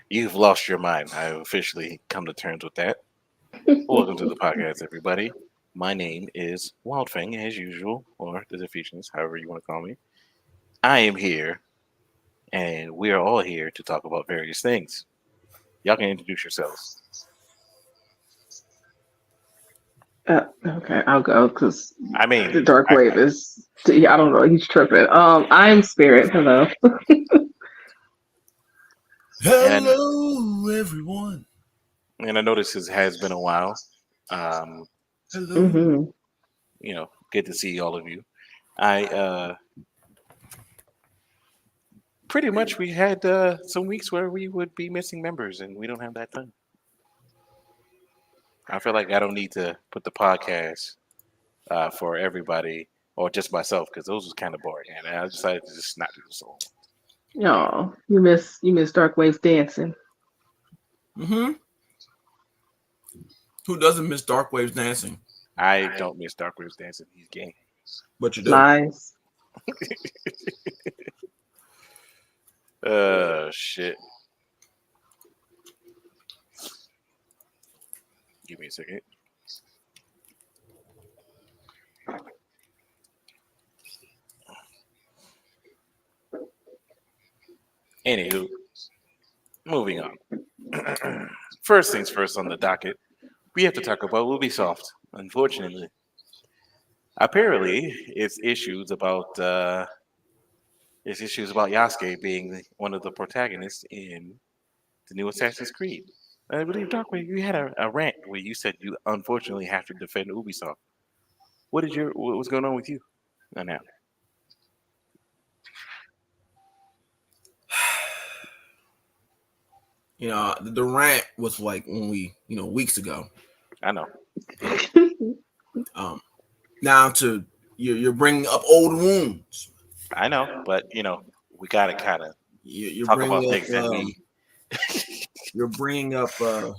You've lost your mind. I have officially come to terms with that. Welcome to the podcast, everybody. My name is Wildfang, as usual, or the Deficients, however you want to call me. I am here, and we are all here to talk about various things. Y'all can introduce yourselves. Okay, I'll go because I the mean, dark wave is. Yeah, I don't know. He's tripping. I'm Spirit. Hello. and Hello, everyone. I noticed it has been a while. Um, Hello. hmm good to see all of you. I pretty much we had some weeks where we would be missing members, and we don't have that time. I feel like I don't need to put the podcast for everybody or just myself because those was kind of boring, and I decided to just not do the solo. Oh, you miss Dark Wave's dancing. Mm-hmm. Who doesn't miss Dark Waves dancing? I don't miss Darkwave's dancing. He's gay. But you do. Lies. Shit. Give me a second. Anywho, moving on. First things first on the docket, we have to talk about Ubisoft. Unfortunately, apparently, it's issues about Yasuke being one of the protagonists in the new Assassin's Creed. I believe, Darkwave, you had a rant where you said you unfortunately have to defend Ubisoft. What was going on with you? Now, The rant was like when weeks ago. I know. Um, now you're bringing up old wounds. I know, but we gotta kind of You're talk about bringing up things that we. you're bringing up the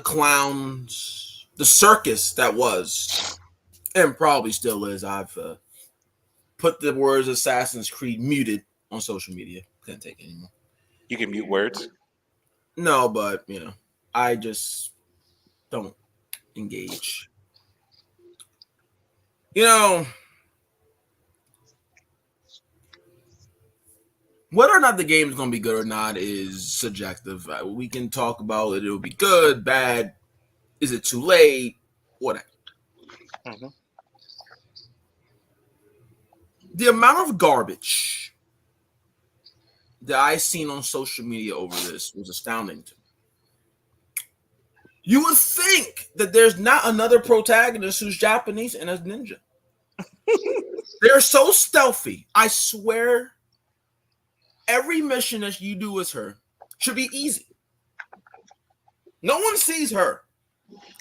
clowns, the circus that was, and probably still is. I've put the words Assassin's Creed muted on social media. Can't take it anymore. You can mute words. No, but I just don't engage. You know, whether or not the game is going to be good or not is subjective. We can talk about it. It'll be good, bad. Is it too late? Whatever. Hmm. The amount of garbage that I seen on social media over this was astounding to me. You would think that there's not another protagonist who's Japanese and a ninja. They're so stealthy. I swear, every mission that you do as her should be easy. No one sees her.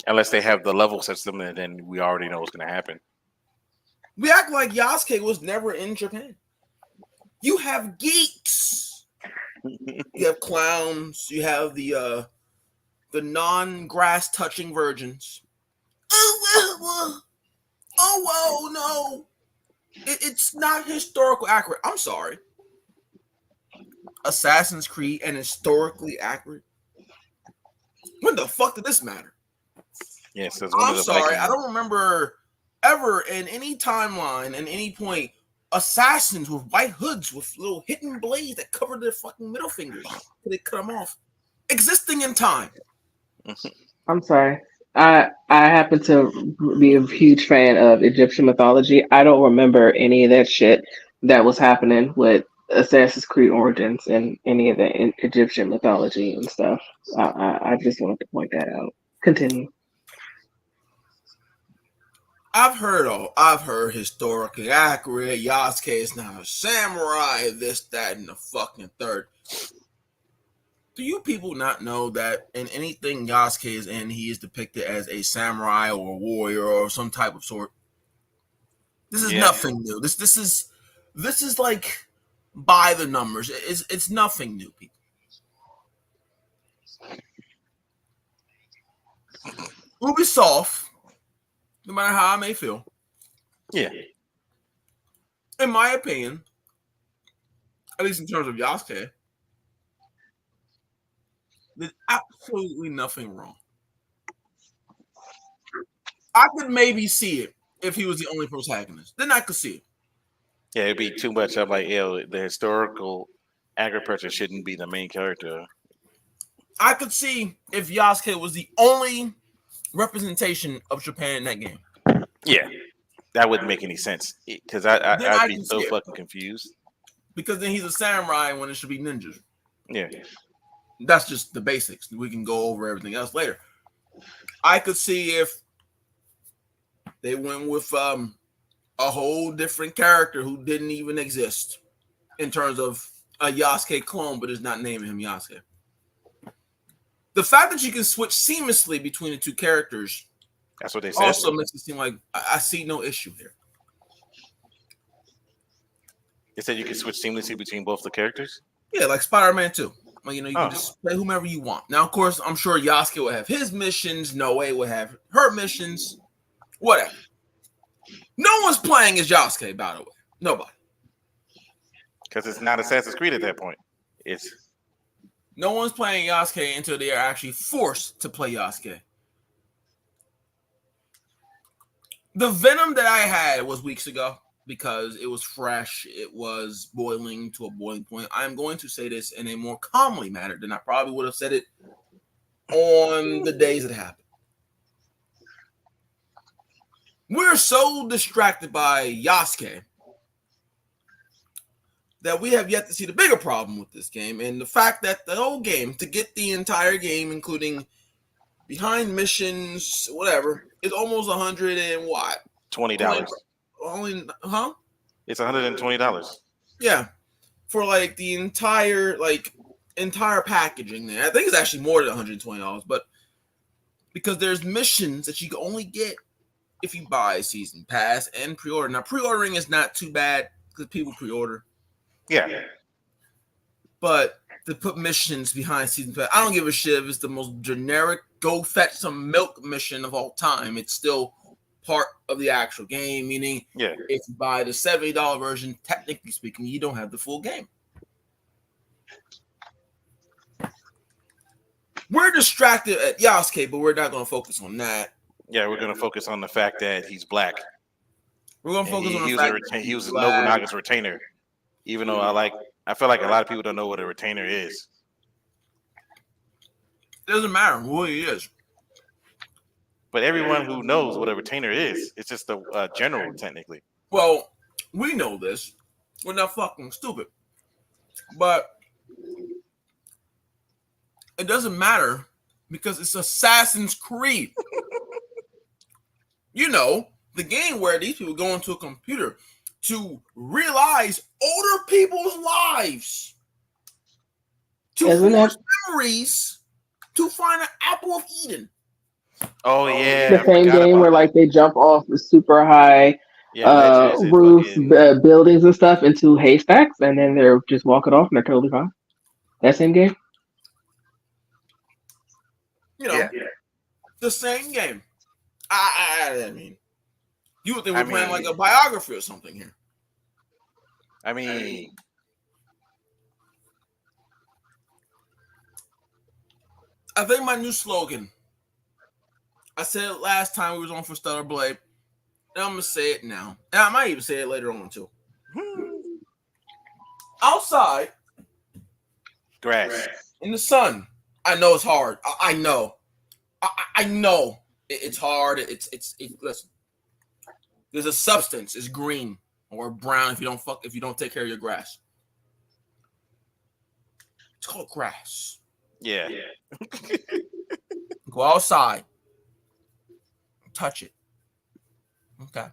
Unless they have the level system, and then we already know what's going to happen. We act like Yasuke was never in Japan. You have geeks. You have clowns. You have the non-grass touching virgins. Oh, no. It's not historical accurate. I'm sorry. Assassin's Creed and historically accurate? When the fuck did this matter? Yes, I'm sorry. I don't remember ever in any timeline, at any point, assassins with white hoods with little hidden blades that covered their fucking middle fingers. They cut them off. Existing in time. I'm sorry. I happen to be a huge fan of Egyptian mythology. I don't remember any of that shit that was happening with Assassin's Creed Origins and any of the Egyptian mythology and stuff. I just wanted to point that out. Continue. I've heard historically accurate. Yasuke is not a samurai. This, that, and the fucking third. Do you people not know that in anything Yasuke is in, he is depicted as a samurai or a warrior or some type of sort? This is nothing new. This is like by the numbers. It's nothing new, people. Ubisoft, no matter how I may feel, Yeah. in my opinion, at least in terms of Yasuke, There's absolutely nothing wrong. I could maybe see it if he was the only protagonist. Then I could see it. Yeah, it'd be too much. I'm like, yo, the historical accurate person shouldn't be the main character. I could see if Yasuke was the only representation of Japan in that game. Yeah, that wouldn't make any sense because Then I I'd be can so see it. fucking confused. Because then he's a samurai when it should be ninjas. Yeah, That's just the basics. We can go over everything else later. I could see if they went with a whole different character who didn't even exist in terms of a Yasuke clone, but is not naming him Yasuke. The fact that you can switch seamlessly between the two characters that's what they said. also makes it seem like I see no issue here. They said you can switch seamlessly between both the characters. Yeah, like Spider-Man 2. Well, you can Oh. just play whomever you want. Now, of course, I'm sure Yasuke will have his missions. Noe will have her missions. Whatever. No one's playing as Yasuke, by the way. Nobody. Because it's not Assassin's Creed at that point. It's No one's playing Yasuke until they are actually forced to play Yasuke. The Venom that I had was weeks ago because it was fresh. It was boiling to a boiling point. I'm going to say this in a more calmly manner than I probably would have said it on the days it happened. We're so distracted by Yasuke that we have yet to see the bigger problem with this game, and the fact that the whole game, to get the entire game, including behind missions, whatever, is almost $100 and what? $20. Only, It's $120. Yeah, for like the entire packaging there. I think it's actually more than $120, but because there's missions that you can only get if you buy a season pass and pre-order. Now, pre-ordering is not too bad because people pre-order. Yeah. But to put missions behind season pass, I don't give a shit if it's the most generic go fetch some milk mission of all time. It's still part of the actual game, meaning if you buy the $70 version, technically speaking, you don't have the full game. We're distracted at Yasuke, but we're not going to focus on that. Yeah, we're going to focus on the fact that he's black. We're going to focus on the fact that he was Nobunaga's retainer. Even though I feel like a lot of people don't know what a retainer is. It doesn't matter who he is. But everyone who knows what a retainer is, it's just a general, technically. Well, we know this. We're not fucking stupid. But it doesn't matter because it's Assassin's Creed. You know, the game where these people go into a computer to realize older people's lives, to forge memories, to find an apple of Eden. Oh yeah, the same game where like they jump off the super high roofs, buildings and stuff into haystacks, and then they're just walking off and they're totally fine. That same game. You know, the same game. I mean, you would think we're playing like a biography or something here. I mean, I think my new slogan, I said it last time we was on for Stellar Blade, and I'm going to say it now. And I might even say it later on, too. Outside, grass, in the sun. I know it's hard. I know. I know it's hard. It's listen. There's a substance. It's green or brown if you don't take care of your grass. It's called grass. Yeah. Go outside. Touch it. Okay.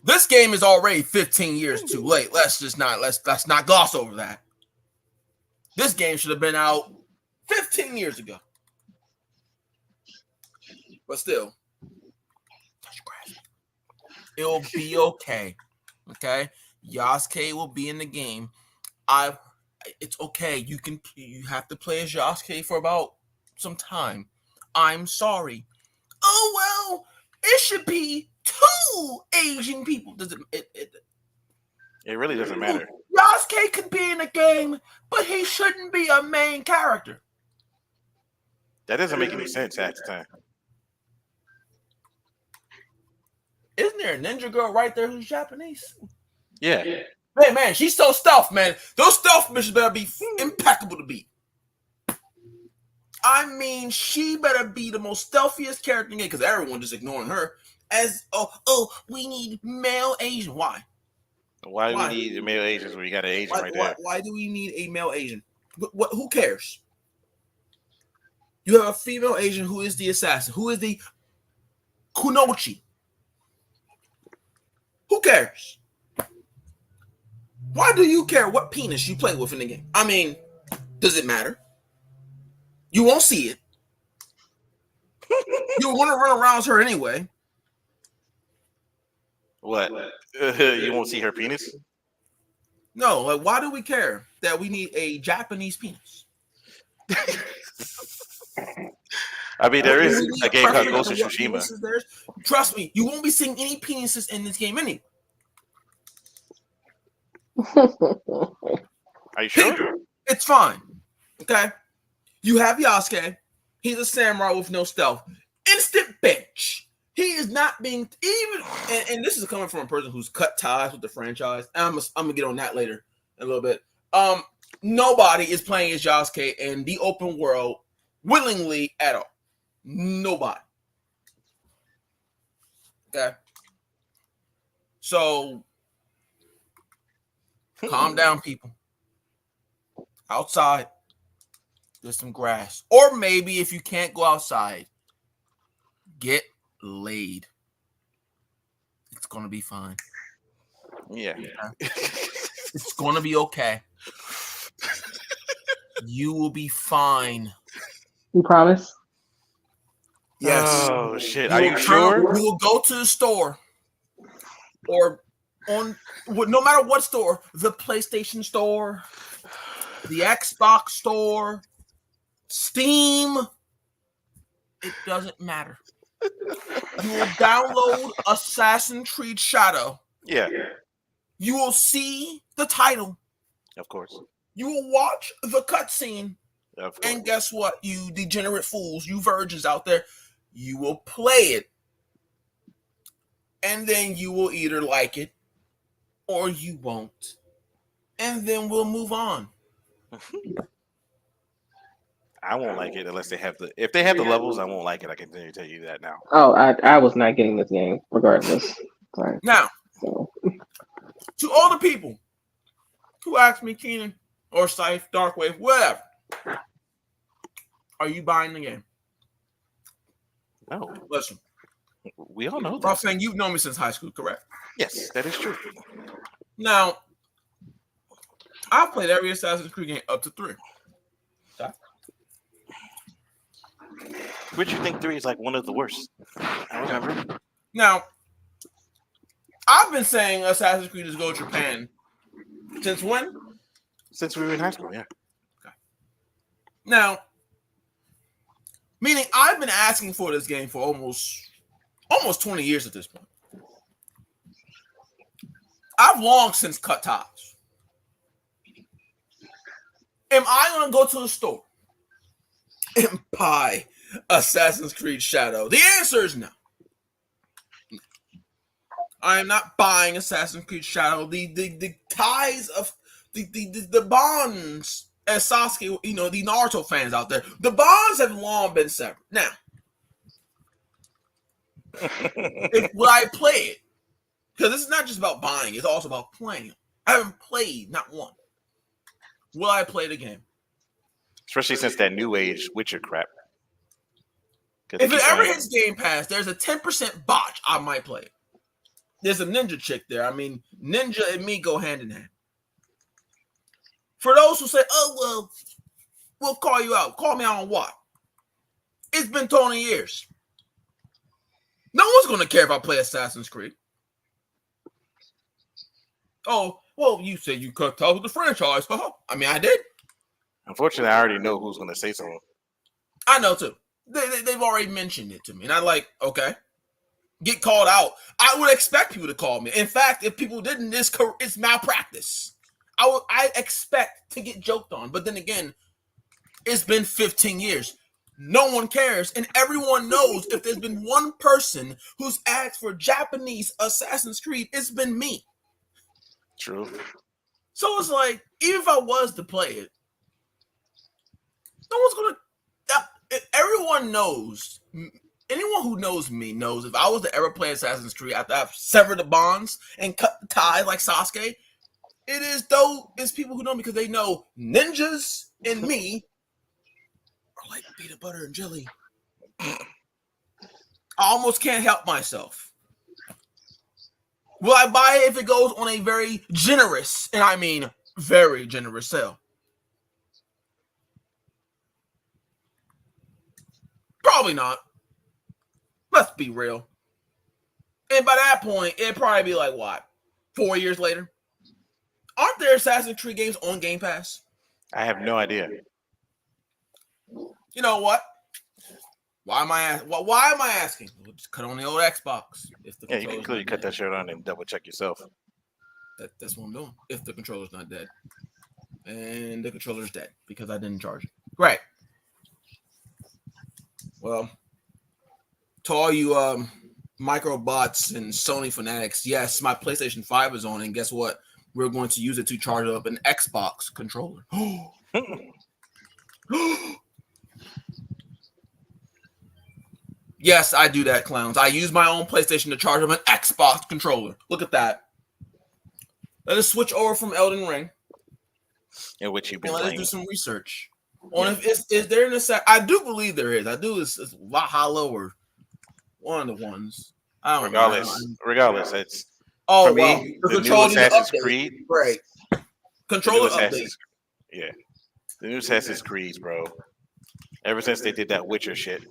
This game is already 15 years too late. Let's not gloss over that. This game should have been out 15 years ago. But still, touch grass. It'll be okay. Okay? Yasuke will be in the game. It's okay. You have to play as Yasuke for about some time. I'm sorry. Oh well, it should be 2 Asian people. It really doesn't matter. Yasuke could be in the game, but he shouldn't be a main character. That doesn't make any sense half the time. Isn't there a ninja girl right there who's Japanese? Yeah. Man, she's so stealth, man. Those stealth missions better be impeccable to beat. I mean, she better be the most stealthiest character in it because everyone just ignoring her. As we need male Asian. Why? Why do we need male Asians when you got an Asian right there? Why do we need a male Asian? Who cares? You have a female Asian who is the assassin, who is the Kunoichi. Who cares? Why do you care what penis you play with in the game? I mean, does it matter? You won't see it. You'll want to run around her anyway. What? You won't see her penis? No, like, why do we care that we need a Japanese penis? I mean, there is a game called Ghost of Tsushima. Trust me, you won't be seeing any penises in this game anyway. Are you sure? It's fine. Okay. You have Yasuke. He's a samurai with no stealth. Instant bench. He is not being even, and this is coming from a person who's cut ties with the franchise. I'm gonna get on that later in a little bit. Nobody is playing as Yasuke in the open world willingly at all. Nobody. Okay. So calm down, people. Outside, there's some grass. Or maybe if you can't go outside, get laid. It's gonna be fine. Yeah. It's gonna be okay. You will be fine. You promise? Yes. Oh shit! Are you sure? You will go to the store, or on no matter what store, the PlayStation store, the Xbox store, Steam. It doesn't matter. You will download Assassin's Creed Shadow. Yeah. You will see the title. Of course. You will watch the cutscene. Of course. And guess what, you degenerate fools, you virgins out there, you will play it. And then you will either like it or you won't. And then we'll move on. I won't like it unless they have if they have the levels, I won't like it. I can tell you that now. Oh, I was not getting this game regardless. Sorry. Now, So. to all the people who ask me, Keenan or Scythe, Darkwave, whatever, are you buying the game? No. Listen, We all know that. I'm saying you've known me since high school, correct? Yes, that is true. Now, I've played every Assassin's Creed game up to 3. Would you think 3 is like one of the worst? I remember. Now, I've been saying Assassin's Creed is Go Japan since when? Since we were in high school, yeah. Now, meaning I've been asking for this game for almost 20 years at this point. I've long since cut ties. Am I going to go to the store and buy Assassin's Creed Shadow? The answer is no. I am not buying Assassin's Creed Shadow. The ties of the bonds, as Sasuke, the Naruto fans out there, the bonds have long been severed. Now, will I play it? Because this is not just about buying; it's also about playing it. I haven't played not one. Will I play the game? Especially since that new age Witcher crap. If it ever hits Game Pass, there's a 10% botch. I might play it. There's a ninja chick there. I mean, ninja and me go hand in hand. For those who say, "Oh well, we'll call you out," call me out on what? It's been 20 years. No one's going to care if I play Assassin's Creed. Oh, well, you said you cut ties with the franchise. I mean, I did. Unfortunately, I already know who's going to say something. I know, too. They've already mentioned it to me. And I'm like, okay. Get called out. I would expect people to call me. In fact, if people didn't, it's malpractice. I expect to get joked on. But then again, it's been 15 years. no one cares, and everyone knows if there's been one person who's asked for Japanese Assassin's Creed, it's been me. True. So it's like, even if I was to play it, no one's gonna. Everyone knows. Anyone who knows me knows if I was to ever play Assassin's Creed after I've severed the bonds and cut the ties like Sasuke, it's people who know me because they know ninjas and me are like peanut butter and jelly. I almost can't help myself. Will I buy it if it goes on a very generous, and I mean very generous sale? Probably not. Let's be real. And by that point, it'd probably be like, what, 4 years later? Aren't there Assassin's Creed games on Game Pass? I have no idea. You know what? Why am I asking? We'll just cut on the old Xbox. If the Yeah, you can clearly cut that shirt on and double check yourself. That's what I'm doing. If the controller's not dead. And the controller's dead because I didn't charge it. Right. Well, to all you microbots and Sony fanatics, yes, my PlayStation 5 is on, and guess what? We're going to use it to charge up an Xbox controller. Yes, I do that, clowns. I use my own PlayStation to charge up an Xbox controller. Look at that. Let us switch over from Elden Ring. In which you've been Let us playing. do some research on if is there an assassin. I do believe there is. I do. It's Valhalla or one of the ones. I don't know. Regardless, it's for me, the new Assassin's Creed. Right. Controller update. Yeah. The new Assassin's Creed, bro. Ever since they did that Witcher shit.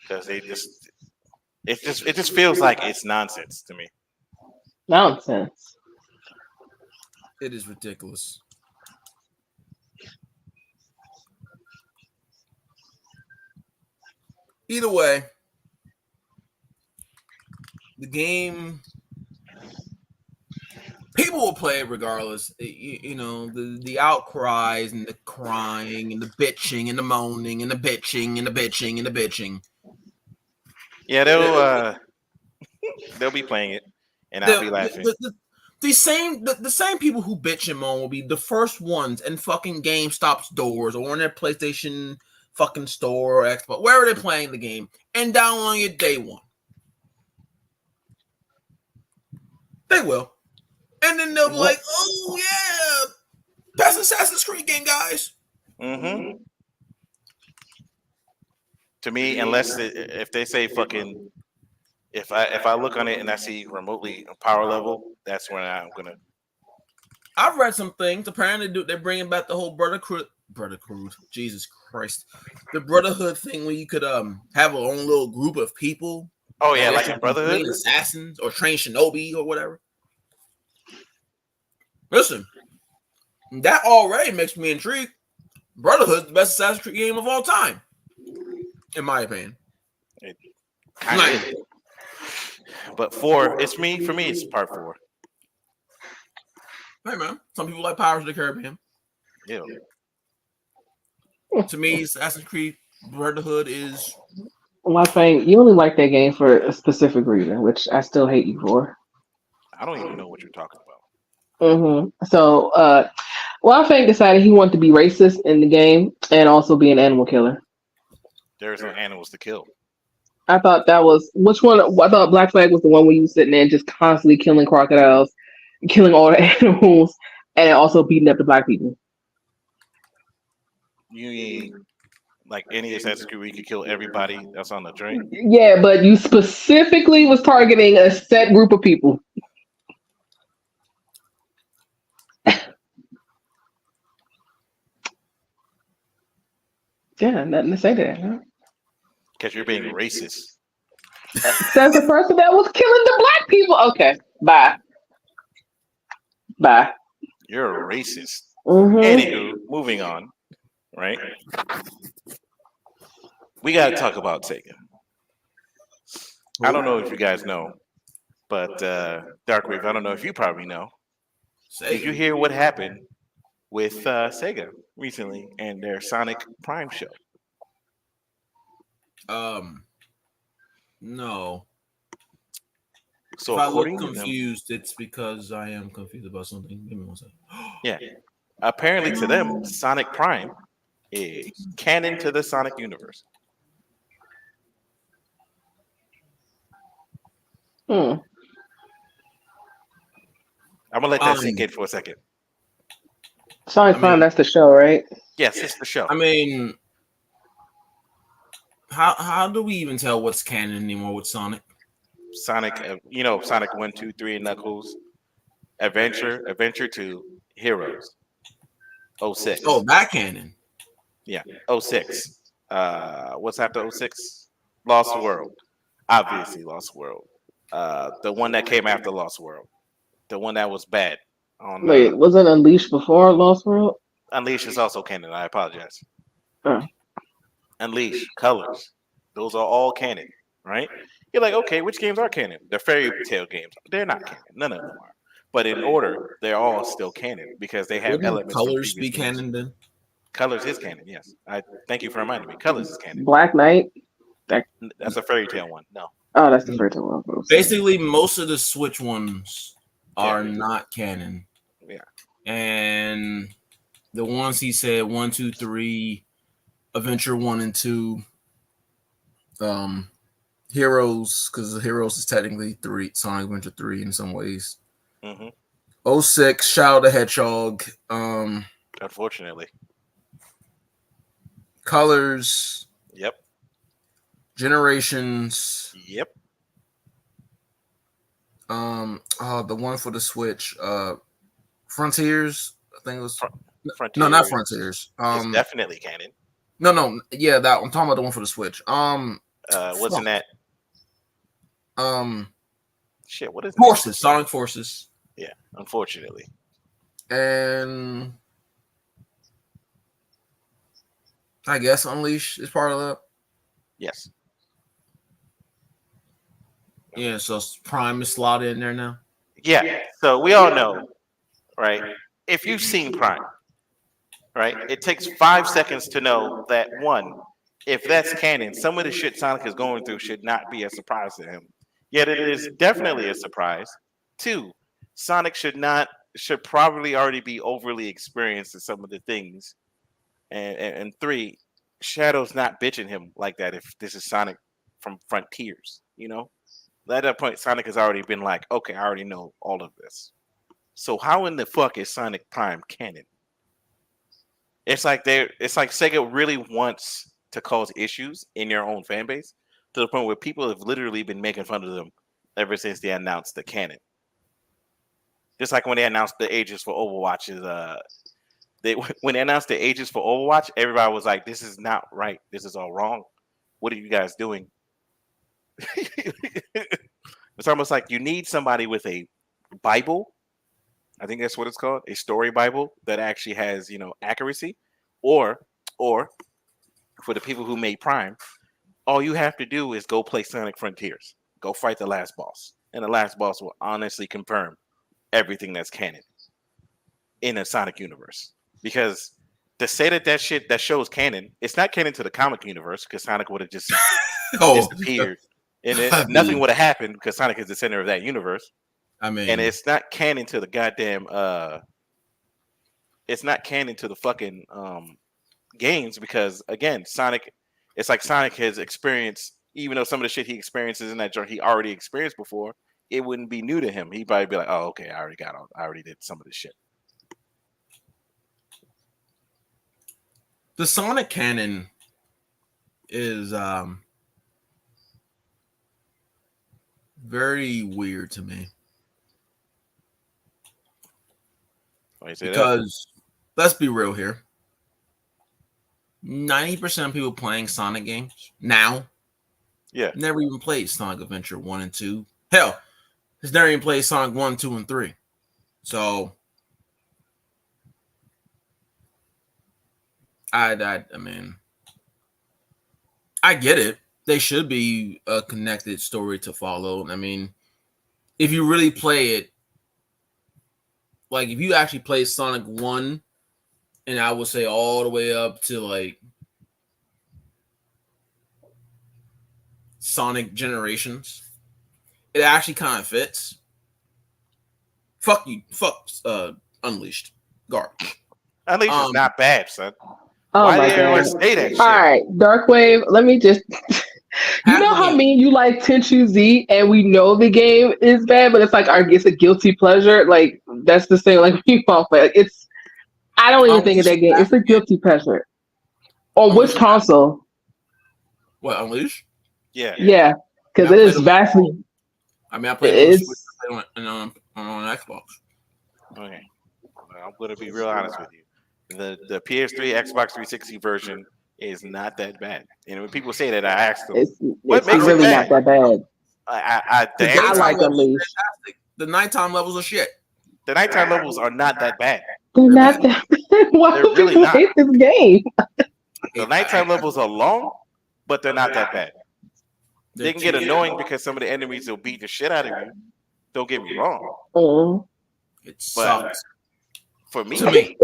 Because it just feels like it's nonsense to me. Nonsense. It is ridiculous. Either way, the game, people will play it regardless. You know, the outcries and the crying and the bitching and the moaning and the bitching and the bitching and the bitching. Yeah, they'll be playing it, and I'll be laughing. The same people who bitch and moan will be the first ones in fucking GameStop's doors or in their PlayStation fucking store or Xbox, wherever they're playing the game, and downloading it day one. They will. And then they'll be like, oh yeah, that's Assassin's Creed game, guys. Mm-hmm. To me, unless if they say fucking, if I look on it and I see remotely power level, that's when I'm gonna. I've read some things. Apparently, they're bringing back the whole Brotherhood. Jesus Christ, the Brotherhood thing where you could have a own little group of people. Oh yeah, like a Brotherhood, train assassins or train shinobi or whatever. Listen, that already makes me intrigued. Brotherhood's the best Assassin's Creed game of all time, in my opinion. But for me, it's part 4. Hey man, some people like Pirates of the Caribbean. Yeah. To me, Assassin's Creed Brotherhood is. Well, I think you only like that game for a specific reason, which I still hate you for. I don't even know what you're talking about. So, I think decided he wanted to be racist in the game and also be an animal killer. There's no animals to kill. I thought that was which one? I thought Black Flag was the one where you were sitting there just constantly killing crocodiles, killing all the animals, and also beating up the black people. You mean like any Assassin's Creed where you could kill everybody that's on the train? Yeah, but you specifically was targeting a set group of people. Yeah, nothing to say to that, huh? Because you're being racist. That's the person that was killing the black people. Okay, bye. You're a racist. Mm-hmm. Anywho, moving on. Right? We got to talk about Sega. I don't know if you guys know, but Darkwave, I don't know if you probably know. Did you hear what happened with Sega recently and their Sonic Prime show? No. So If I look according to them, confused, it's because I am confused about something. Give me one second. yeah, apparently to them, Sonic Prime is canon to the Sonic universe. Hmm. I'm gonna let that sink in for a second. Sonic I Prime, mean- that's the show, right? Yes, it's the show. I mean, how do we even tell what's canon anymore with Sonic? Sonic, Sonic 1, 2, 3, and Knuckles, Adventure 2, Heroes, 06. Oh, that canon. Yeah, 06. What's after 06? Lost World. Obviously, Lost World. The one that came after Lost World. The one that was bad. On Wait, wasn't Unleashed before Lost World? Unleash is also canon. I apologize. Oh. Unleash, Colors. Those are all canon, right? You're like, okay, which games are canon? The fairy tale games. They're not canon. None of them are. But in order, they're all still canon because they have Wouldn't elements from Colors previous be games. canon then? Colors is canon, yes. I thank you for reminding me. Colors is canon. Black Knight? That's a fairy tale one. No. Oh, that's the first one. Basically, most of the Switch ones are Yeah. not canon. Yeah. And the ones he said 1, 2, 3, Adventure 1 and 2, Heroes, because Heroes is technically 3, Sonic Adventure 3 in some ways. Mm-hmm. 06, Shadow the Hedgehog, Unfortunately. Colors, Yep. Generations, Yep. the one for the Switch, Frontiers, I think it was Frontiers. no, not Frontiers. It's definitely canon. No, yeah, that I'm talking about the one for the Switch. Wasn't that shit? What is it? Forces, Sonic Forces, Yeah, unfortunately. and I guess Unleash is part of that. Yes. Yeah, so Prime is slotted in there now. Yeah. So we all know, right? If you've seen Prime, right, it takes 5 seconds to know that one, if that's canon, some of the shit Sonic is going through should not be a surprise to him. Yet it is definitely a surprise. 2, Sonic should probably already be overly experienced in some of the things. And 3, Shadow's not bitching him like that if this is Sonic from Frontiers, At that point, Sonic has already been like, okay, I already know all of this. So how in the fuck is Sonic Prime canon? It's like Sega really wants to cause issues in your own fan base to the point where people have literally been making fun of them ever since they announced the canon. Just like when they announced the ages for Overwatch when they announced the ages for Overwatch, everybody was like, "This is not right. This is all wrong. What are you guys doing?" It's almost like you need somebody with a Bible. I think that's what it's called, a story Bible that actually has, accuracy. Or for the people who made Prime, all you have to do is go play Sonic Frontiers. Go fight the last boss. And the last boss will honestly confirm everything that's canon in a Sonic universe. Because to say that show is canon, it's not canon to the comic universe because Sonic would have just disappeared. And nothing would have happened because Sonic is the center of that universe. I mean, and it's not canon to the goddamn it's not canon to the fucking games because again, Sonic, it's like Sonic has experienced, even though some of the shit he experiences in that joint he already experienced before, it wouldn't be new to him. He'd probably be like, oh, okay, I already did some of this shit. The Sonic canon is very weird to me. Because let's be real here. 90% of people playing Sonic games now never even played Sonic Adventure 1 and 2. Hell, has never even played Sonic 1, 2, and 3. So I mean, I get it. They should be a connected story to follow. I mean, if you really play it, like if you actually play Sonic 1, and I would say all the way up to like Sonic Generations, it actually kind of fits. Fuck you, fuck Unleashed, garbage. Unleashed is not bad, son. Oh Why my do everyone god! say that shit? All right, Darkwave. Let me just. You Half know the how game. mean you like Tenchu Z, and we know the game is bad, but it's like it's a guilty pleasure. Like that's the same. Like you all play. Like, it's. I don't even think of Unleashed that is game. half It's a the game. guilty pleasure. On which Unleashed is console? What, Unleashed? Yeah. Yeah, because I it played is it on- vastly. I mean, I played it on the Switch. It's. I played it on Xbox. Okay. Well, I'm gonna be real honest with you. The PS3, Xbox 360 version is not that bad. And when people say that, I ask them, what It's makes it really bad? not that bad. The The answer, I daytime like levels are Unleashed. fantastic. The nighttime levels are shit. the nighttime levels are not that bad. They're They're not bad. that bad. Why They're do really people not. hate this game? The nighttime levels are long, but they're not that bad. They're They can get too- annoying because some of the enemies will beat the shit out of you. Don't get me wrong. Mm. It But sucks. for me, To me,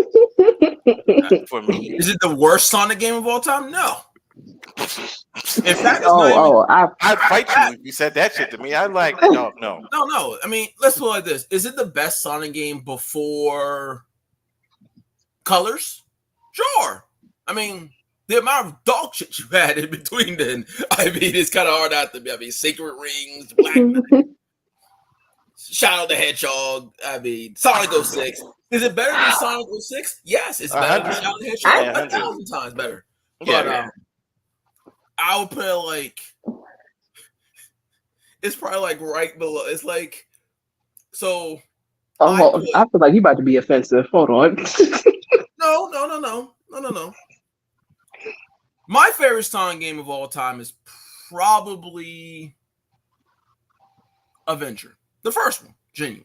for me, is it the worst Sonic game of all time? No. In fact, it's not even. Oh, I'd fight you if you said that shit to me. I'd like, no. No. I mean, let's put it like this: is it the best Sonic game before Colors? Sure. I mean, the amount of dog shit you had in between then, I mean, it's kind of hard not to be. I mean, Sacred Rings, Black Knight, Shadow the Hedgehog. I mean, Sonic 06. Is it better than Sonic 06? Yes, it's better than 100. Shadow the Hedgehog. Yeah, 1,000 times better. But Yeah. I would put it like it's probably like right below. It's like so. oh, I feel like you about to be offensive. Hold on. No. My favorite Sonic game of all time is probably Adventure, the first one, genuine.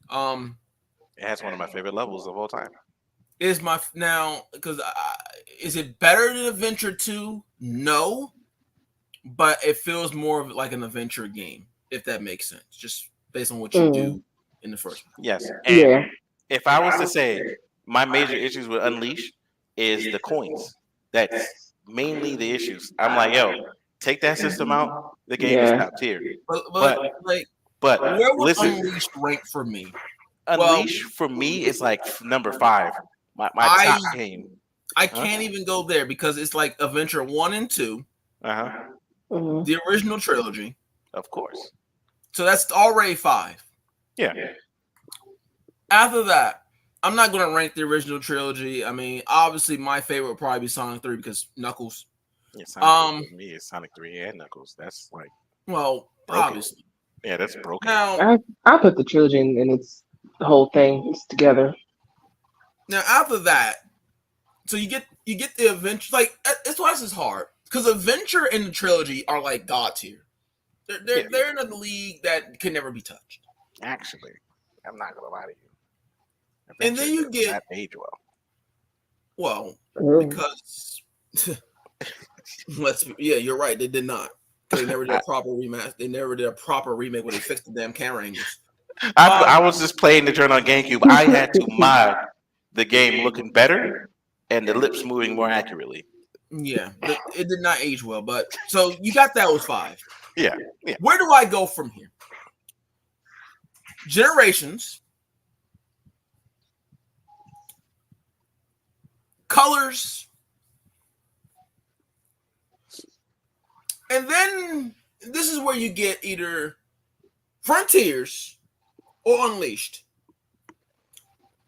It has one of my favorite levels of all time. Is my now because is it better than Adventure 2? No, but it feels more of like an adventure game, if that makes sense, just based on what you do in the first one. Yes. And Yeah. if I was to say my major issues with Unleashed is the coins. That's mainly the issues. I'm like, yo, take that system out. The game is top tier. But where would listen, Unleashed rank for me? Unleashed for me is like number 5. My top game. I can't even go there because it's like Adventure 1 and 2, the original trilogy. Of course. So that's already 5. Yeah. After that, I'm not going to rank the original trilogy. I mean, obviously, my favorite would probably be Sonic 3 because Knuckles. Yeah, Sonic 3 for me is Sonic 3 and Knuckles. That's like broken. Obviously. Yeah, that's broken. Now, I put the trilogy and it's the whole thing. It's together. Now after that, so you get the adventure. Like it's why this is hard because adventure and the trilogy are like god tier. They're in a league that can never be touched. Actually, I'm not gonna lie to you. And then you get that age well. Because you're right. They did not. They never did a proper remaster. They never did a proper remake where they fixed the damn camera angles. I was just playing the journal on GameCube. I had to mod the game looking better and the lips moving more accurately. Yeah, it did not age well. But so you got that was 5. Yeah. Where do I go from here? Generations, Colors, and then this is where you get either Frontiers or Unleashed.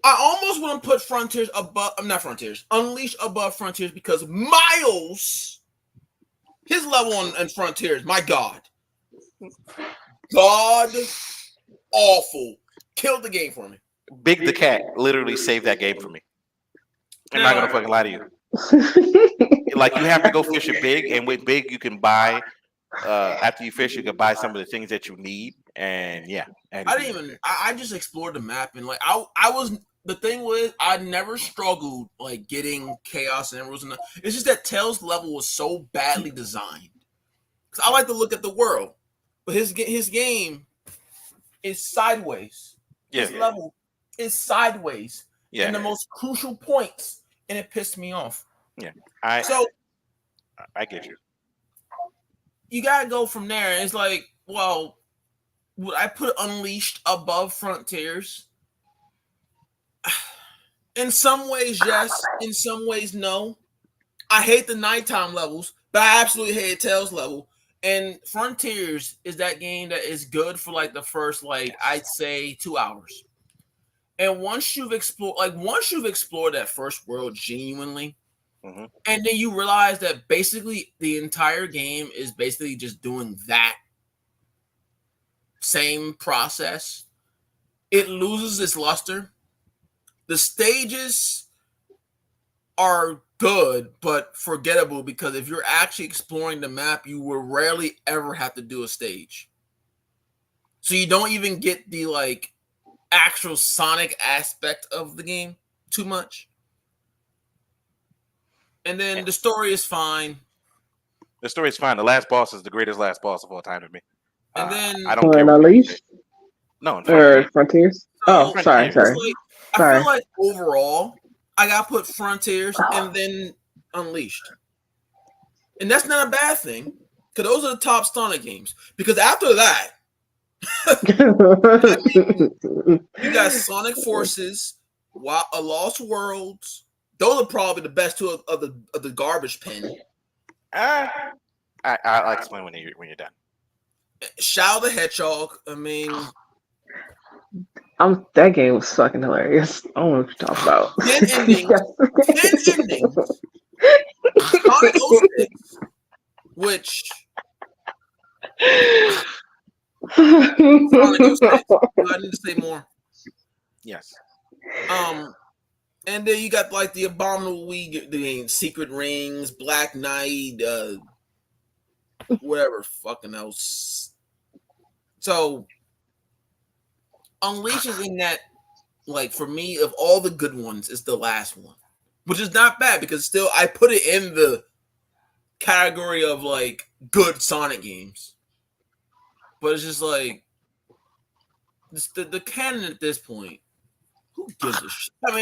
I almost want to put Frontiers above. I'm not Frontiers. Unleashed above Frontiers because Miles, his level on Frontiers, my God, awful, killed the game for me. Big the Cat literally saved that game for me. I'm not gonna fucking lie to you. Like you have to go fish it big, and with big you can buy. After you fish, you can buy some of the things that you need, and yeah. I just explored the map, and like I was. The thing was, I never struggled like getting Chaos and Emeralds. It's just that Tails' level was so badly designed. Because I like to look at the world, but his game is sideways. His level is sideways in the most crucial points, and it pissed me off. Yeah, I get you. you gotta go from there. It's like, well, would I put Unleashed above Frontiers? In some ways, yes. In some ways, no. I hate the nighttime levels, but I absolutely hate Tales level. And Frontiers is that game that is good for like the first, like, I'd say 2 hours. And once you've explored that first world genuinely, Mhm. and then you realize that basically the entire game is basically just doing that same process, it loses its luster. The stages are good but forgettable because if you're actually exploring the map, you will rarely ever have to do a stage. So you don't even get the like actual Sonic aspect of the game too much. And then the story is fine. The story's fine. The last boss is the greatest last boss of all time to me. And then I don't care. Unleashed No, in or Frontiers. Frontiers? so Oh, sorry, Frontiers. sorry. like, I Sorry. feel like overall, I gotta put Frontiers and then Unleashed. And that's not a bad thing, because those are the top Sonic games. Because after that, you got Sonic Forces, Lost Worlds. Those are probably the best two of the garbage pen. I'll explain when you're done. Shadow the Hedgehog. I mean, That game was fucking hilarious. I don't know what you're talking about. 10 endings. 10 endings. Sonic 06, which Sonic 06. I need to say more. Yes. And then you got like the Abominable Wii, the Secret Rings, Black Knight, whatever fucking else. So Unleash is in that, like, for me, of all the good ones, it's the last one, which is not bad because still I put it in the category of like good Sonic games. But it's just like the canon at this point. Who gives a shit? I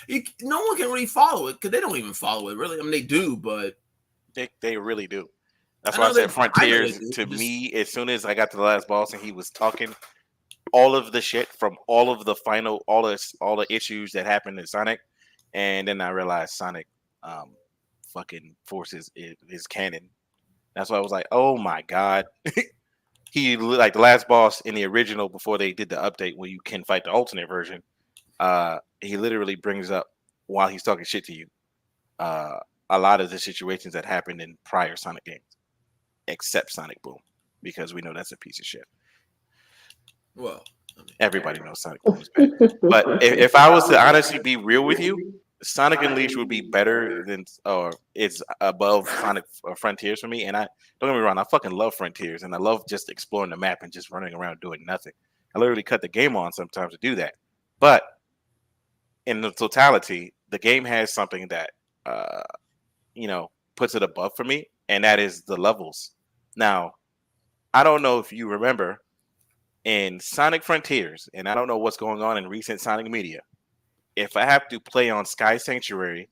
mean, no one can really follow it because they don't even follow it really. I mean, they do, but They really do. That's I why I know said they- Frontiers I know they do, to just- me. As soon as I got to the last boss and he was talking, all of the shit from all of the final, all the issues that happened in Sonic, and then I realized Sonic, fucking Forces is canon. That's why I was like, oh my god. He like the last boss in the original before they did the update where you can fight the alternate version. He literally brings up while he's talking shit to you a lot of the situations that happened in prior Sonic games, except Sonic Boom, because we know that's a piece of shit. well, I mean, Everybody knows Sonic Boom is bad. But if I was to honestly be real with you, Sonic Unleashed would be better than, or it's above Sonic Frontiers for me. And I don't get me wrong, I fucking love Frontiers, and I love just exploring the map and just running around doing nothing. I literally cut the game on sometimes to do that. But in the totality, the game has something that puts it above for me, and that is the levels. Now, I don't know if you remember in Sonic Frontiers, and I don't know what's going on in recent Sonic media. If I have to play on Sky Sanctuary,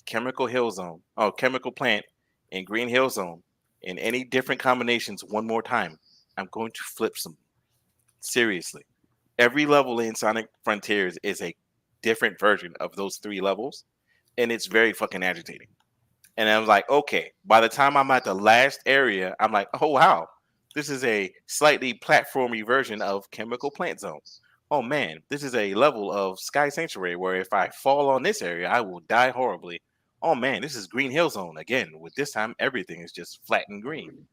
Chemical Plant, and Green Hill Zone in any different combinations one more time, I'm going to flip some. Seriously. Every level in Sonic Frontiers is a different version of those 3 levels, and it's very fucking agitating. And I was like, okay, by the time I'm at the last area, I'm like, oh wow, this is a slightly platformy version of Chemical Plant Zone. Oh man, this is a level of Sky Sanctuary where if I fall on this area, I will die horribly. Oh man, this is Green Hill Zone again. With this time, everything is just flat and green.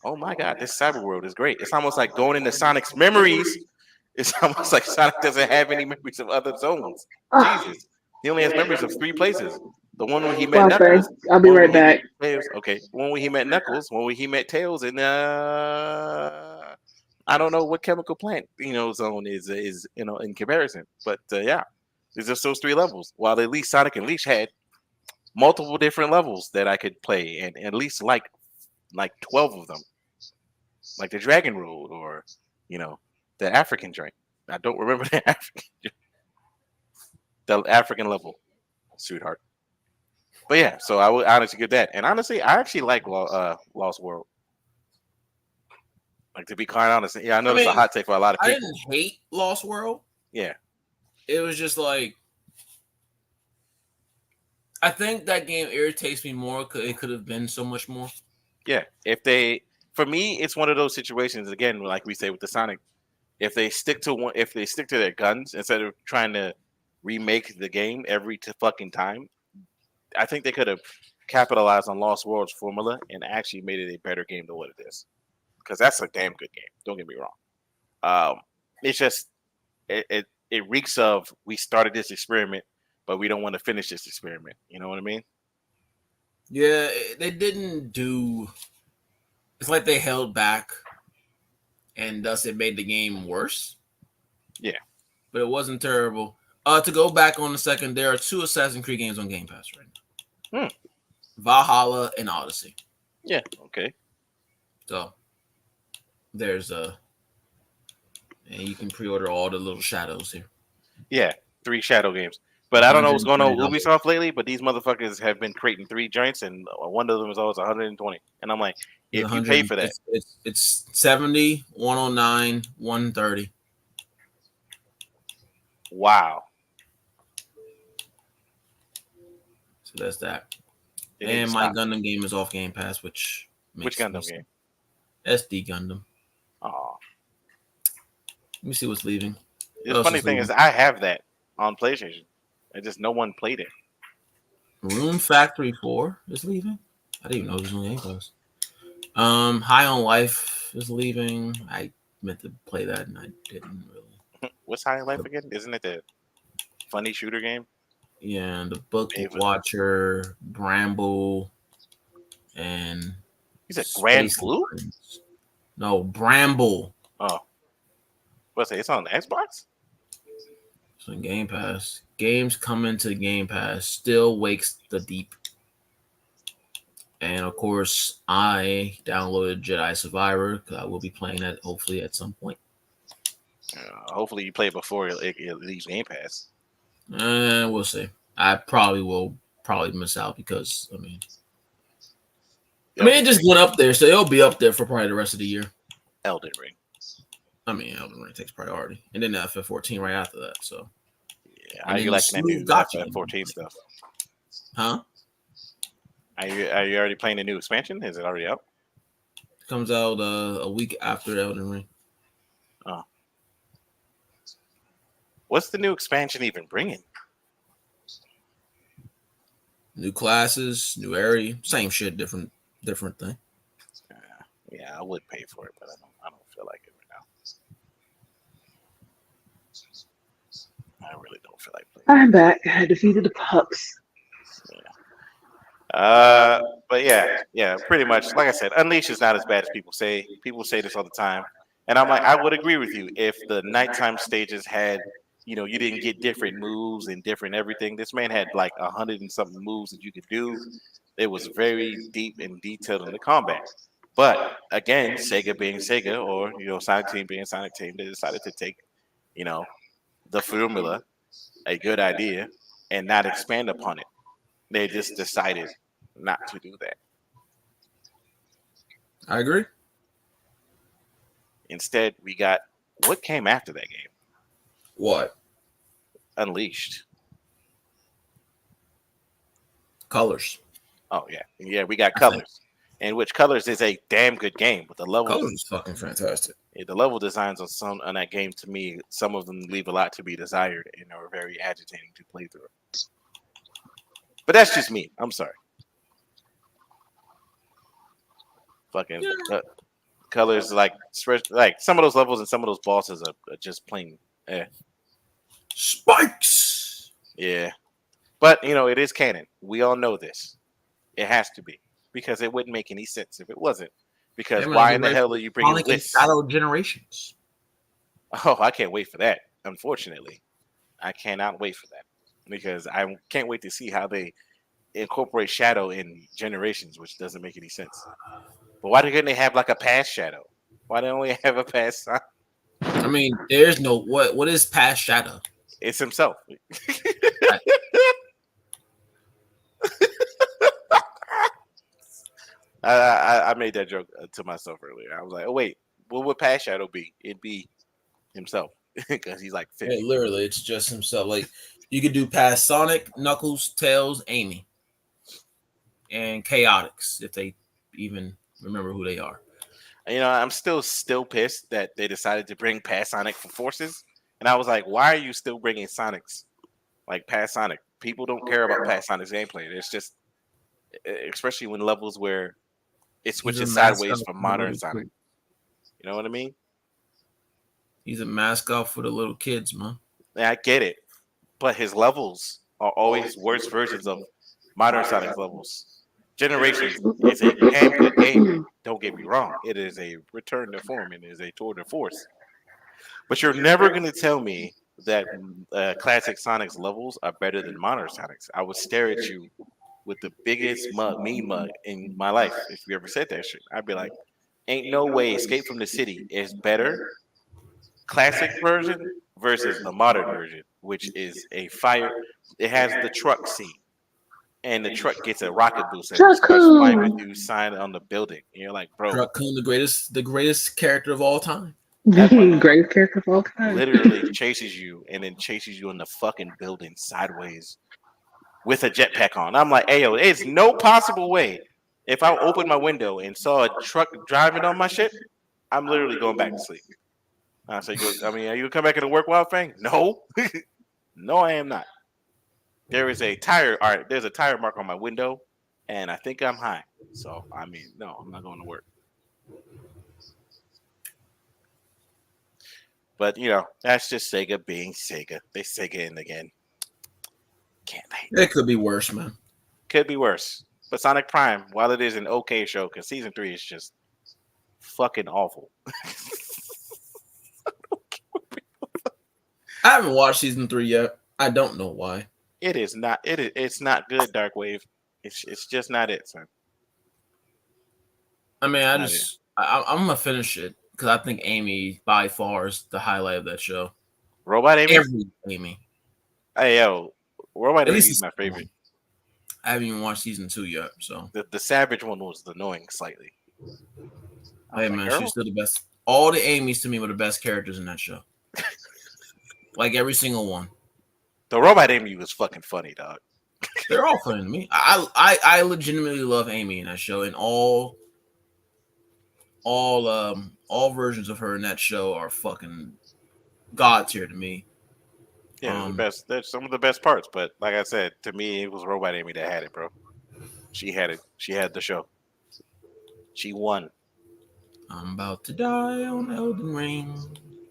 Oh my god, this cyber world is great. It's almost like going into Sonic's memories. It's almost like Sonic doesn't have any memories of other zones. Jesus, he only has memories of 3 places. The one where he met Knuckles. I'll be right back. Okay, one where he met Knuckles, one where he met Tails, and I don't know what Chemical Plant zone is in comparison. But yeah, there's just those 3 levels. While at least Sonic Unleashed had multiple different levels that I could play, and at least like 12 of them, like the Dragon Road or the African joint. I don't remember the African level, sweetheart. But yeah, so I would honestly give that. And honestly, I actually like Lost World. Like, to be quite honest, yeah, I know I it's a mean, hot take for a lot of I people. didn't hate Lost World. Yeah, It was just like, I think that game irritates me more because it could have been so much more. yeah. For me, it's one of those situations again, like we say with the Sonic. If they stick to their guns instead of trying to remake the game every fucking time, I think they could have capitalized on Lost World's formula and actually made it a better game than what it is. Because that's a damn good game. Don't get me wrong. It's just it reeks of we started this experiment, but we don't want to finish this experiment. You know what I mean? Yeah, they didn't do. It's like they held back, and thus it made the game worse. Yeah, but it wasn't terrible. To go back on the second, there are 2 Assassin's Creed games on Game Pass right now. Valhalla and Odyssey. yeah, okay. So there's and you can pre-order all the little shadows here. Yeah, 3 Shadow games. But I don't know what's going on with Ubisoft lately, but these motherfuckers have been creating 3 joints, and one of them is always 120. And I'm like, if you pay for that, it's 70, 109, 130. Wow. So that's that. It And ain't my stop. Gundam game is off Game Pass, which Which Gundam game? SD Gundam. Oh, Let me see what's leaving. the funny thing is, I have that on PlayStation. And just no one played it. Rune Factory 4 is leaving. I didn't even know it was on Game Pass. High on Life is leaving. I meant to play that and I didn't really. What's High Life again? Isn't it the funny shooter game? Yeah, and the Book Watcher, Bramble, and You said Grand Blue? Friends. No, Bramble. Oh, what's it? It's on the Xbox. It's on Game Pass. Games coming to Game Pass. Still Wakes the Deep. And of course, I downloaded Jedi Survivor because I will be playing that hopefully at some point. Hopefully, you play it before it leaves Game Pass. We'll see. I probably will miss out because it just went up there, so it'll be up there for probably the rest of the year. Elden Ring. Elden Ring takes priority, and then FF14 right after that. So, yeah, how you liking that new FF14 stuff? Huh? Are you already playing the new expansion? Is it already out? It comes out a week after Elden Ring. Oh, what's the new expansion even bringing? New classes, new area, same shit, different thing. Yeah, I would pay for it, but I don't feel like it right now. I really don't feel like playing. I'm back. I defeated the pups. But yeah, pretty much. Like I said, Unleashed is not as bad as people say. People say this all the time, and I'm like, I would agree with you if the nighttime stages had, you didn't get different moves and different everything. This man had like 100 and something moves that you could do. It was very deep and detailed in the combat. But again, Sega being Sega, or Sonic Team being Sonic Team, they decided to take, the formula, a good idea, and not expand upon it. They just decided not to do that. I agree. Instead, we got what came after that game? What? Unleashed. Colors. Oh yeah, we got Colors, and which Colors is a damn good game with the level. Colors is fucking fantastic. The level designs on that game, to me, some of them leave a lot to be desired and are very agitating to play through. But that's just me. I'm sorry. Fucking Colors, like some of those levels and some of those bosses are just plain. Spikes. Yeah, but it is canon. We all know this. It has to be, because it wouldn't make any sense if it wasn't. Because why in the hell are you bringing this? Shadow Generations. Oh, I can't wait for that. Unfortunately, I cannot wait for that, because I can't wait to see how they incorporate Shadow in Generations, which doesn't make any sense. But why couldn't they have like a past Shadow? Why don't we have a past Sonic? There's no what is past Shadow? It's himself. I made that joke to myself earlier. I was like, oh wait, what would Past Shadow be? It'd be himself because he's like 50. Literally, it's just himself. Like you could do past Sonic, Knuckles, Tails, Amy, and Chaotix if they even remember who they are. I'm still pissed that they decided to bring past Sonic for Forces, and I was like, why are you still bringing Sonics like past Sonic? People don't care about past Sonic's gameplay. It's just, especially when levels where it switches sideways from modern Sonic. You know what I mean? He's a mascot for the little kids, man. Yeah, I get it, but his levels are always worse versions of modern Sonic's levels. Generations is a damn good game. Don't get me wrong. It is a return to form and is a tour de force. But you're never going to tell me that classic Sonic's levels are better than modern Sonic's. I would stare at you with the biggest mean mug in my life if you ever said that shit. I'd be like, ain't no way Escape from the City is better classic version versus the modern version, which is a fire. It has the truck scene. And the truck gets a rocket boost and starts flying with you sign on the building. And you're like, bro. Truck-kun, the greatest character of all time. Greatest character of all time. Literally chases you and then chases you in the fucking building sideways with a jetpack on. I'm like, hey, yo, there's no possible way. If I opened my window and saw a truck driving on my shit, I'm literally going back to sleep. So you go, are you come back into work, Wild Fang? No. No, I am not. There's a tire mark on my window, and I think I'm high. So, no, I'm not going to work. But, that's just Sega being Sega. They Sega in again. Can't they? It could be worse, man. Could be worse. But Sonic Prime, while it is an okay show, because Season 3 is just fucking awful. I haven't watched Season 3 yet. I don't know why. It is not. It's not good. Darkwave. It's just not it, son. I'm gonna finish it because I think Amy by far is the highlight of that show. Robot Amy. Every Amy. Hey yo, Robot Amy is my favorite. I haven't even watched Season 2 yet, so the Savage one was annoying slightly. Hey man, she's still the best. All the Amy's to me were the best characters in that show. Like every single one. The Robot Amy was fucking funny, dog. They're all funny to me. I legitimately love Amy in that show, and all versions of her in that show are fucking god tier to me. Yeah, the best. That's some of the best parts. But like I said, to me, it was Robot Amy that had it, bro. She had it. She had the show. She won. I'm about to die on Elden Ring.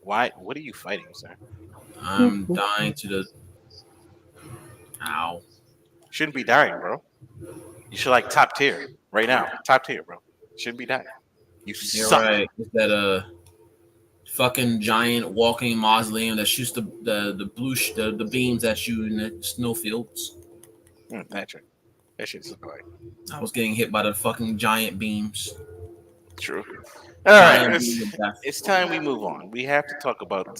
Why? What are you fighting, sir? I'm dying to the. Ow. Shouldn't be dying, bro. You should like top tier right now. Top tier, bro. Shouldn't be dying. You're suck. Right. Is that fucking giant walking mausoleum that shoots the beams at you in the snowfields? Patrick, that shit's annoying. I was getting hit by the fucking giant beams. True. All right, it's time we move on. We have to talk about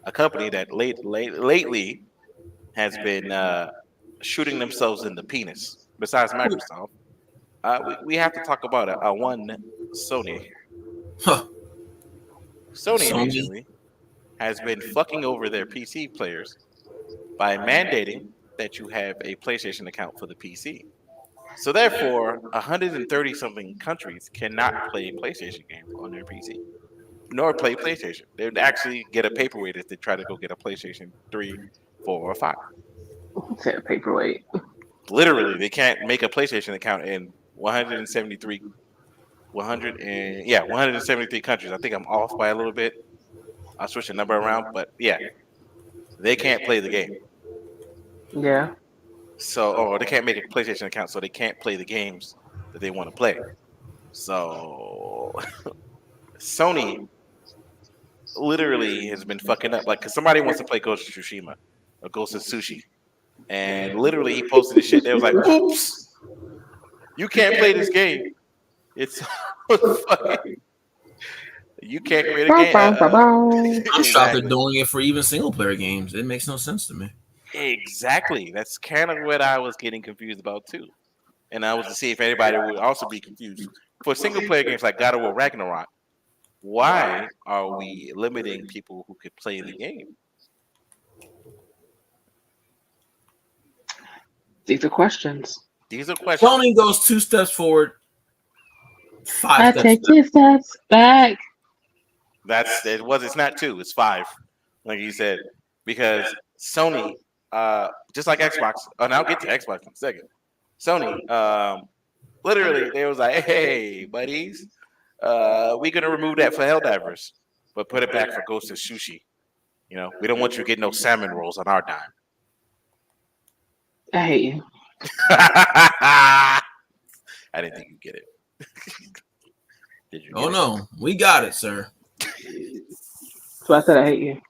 a company that lately has been shooting themselves in the penis. Besides Microsoft, we have to talk about a one Sony. Huh. Sony recently has been fucking over their PC players by mandating that you have a PlayStation account for the PC. So therefore, 130 something countries cannot play PlayStation games on their PC, nor play PlayStation. They would actually get a paperweight if they try to go get a PlayStation 3, 4, or 5. Say a paperweight. Literally, they can't make a PlayStation account in 173 countries. I think I'm off by a little bit. I'll switch the number around, but yeah, they can't play the game. Yeah. So, they can't make a PlayStation account, so they can't play the games that they want to play. So, Sony literally has been fucking up. Like, cause somebody wants to play Ghost of Tsushima or Ghost of Sushi, and literally he posted this shit. They was like, "Oops, you can't play this game. It's fucking." You can't create a game. I'm shocked they're doing it for even single player games. It makes no sense to me. Exactly. That's kind of what I was getting confused about too. And I was to see if anybody would also be confused. For single player games like God of War Ragnarok, Why are we limiting people who could play the game? These are questions. These are questions. Sony goes 2 steps forward, 5 I steps take back. 2 steps back. It's not 2, it's 5, like you said, because Sony, just like Xbox, and I'll get to Xbox in a second. Sony, literally, they was like, "Hey, buddies, we're gonna remove that for Helldivers, but put it back for Ghost of Sushi. You know, we don't want you getting no salmon rolls on our dime." I hate you. I didn't think you'd get it. Did you? Oh no, we got it, sir. So I said I hate you.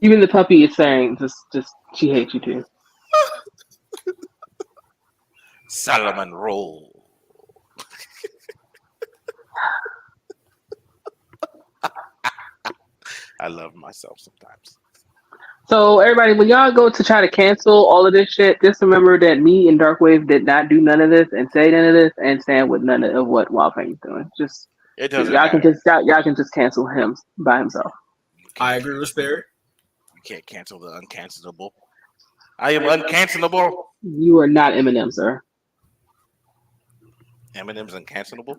Even the puppy is saying just she hates you too. Salmon roll. I love myself sometimes. So everybody, when y'all go to try to cancel all of this shit, just remember that me and Darkwave did not do none of this and say none of this and stand with none of what Wildfang is doing. Just It doesn't y'all matter. can just cancel him by himself. I agree with Spirit. You can't cancel the uncancelable. I am uncancelable. You are not Eminem, sir. Eminem's uncancelable.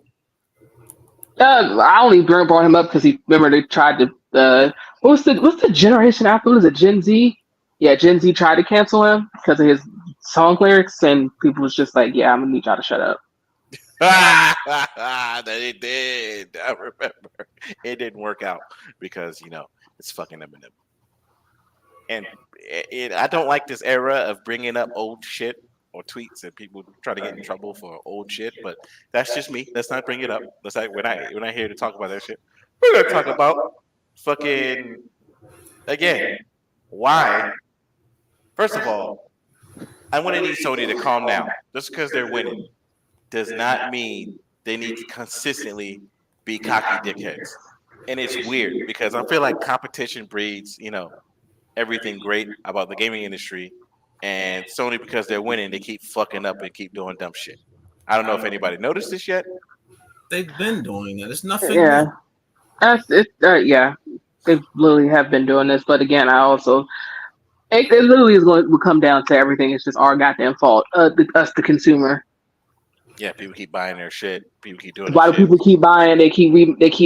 I only brought him up because he remember they tried to. What's the generation after? Was it Gen Z? Yeah, Gen Z tried to cancel him because of his song lyrics, and people was just like, "Yeah, I'm gonna need y'all to shut up." That it did. I remember. It didn't work out because it's fucking Eminem. And I don't like this era of bringing up old shit or tweets and people try to get in trouble for old shit. But that's just me. Let's not bring it up. Let's not when I here to talk about that shit. We're gonna talk about fucking again. Why? First of all, I want to need Sony to calm down. Just because they're winning does not mean they need to consistently be cocky dickheads. And it's weird because I feel like competition breeds, everything great about the gaming industry. And Sony, because they're winning, they keep fucking up and keep doing dumb shit. I don't know if anybody noticed this yet. They've been doing that. It's nothing. Yeah, new. that's it. Yeah, they literally have been doing this, but again, I also it literally is going to come down to everything. It's just our goddamn fault. Us, the consumer. Yeah, people keep buying their shit. People keep doing. Why do people keep buying? They keep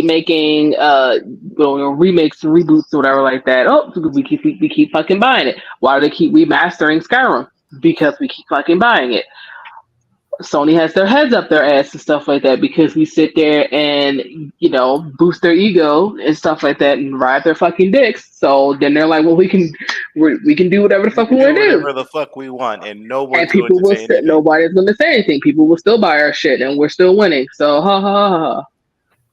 making remakes and reboots or whatever like that. Oh, because we keep fucking buying it. Why do they keep remastering Skyrim? Because we keep fucking buying it. Sony has their heads up their ass and stuff like that because we sit there and boost their ego and stuff like that and ride their fucking dicks. So then they're like, well, we can do whatever the fuck we want to do. Whatever the fuck we want, and no one's and people going to say anything. Nobody's going to say anything. People will still buy our shit, and we're still winning. So ha ha ha ha.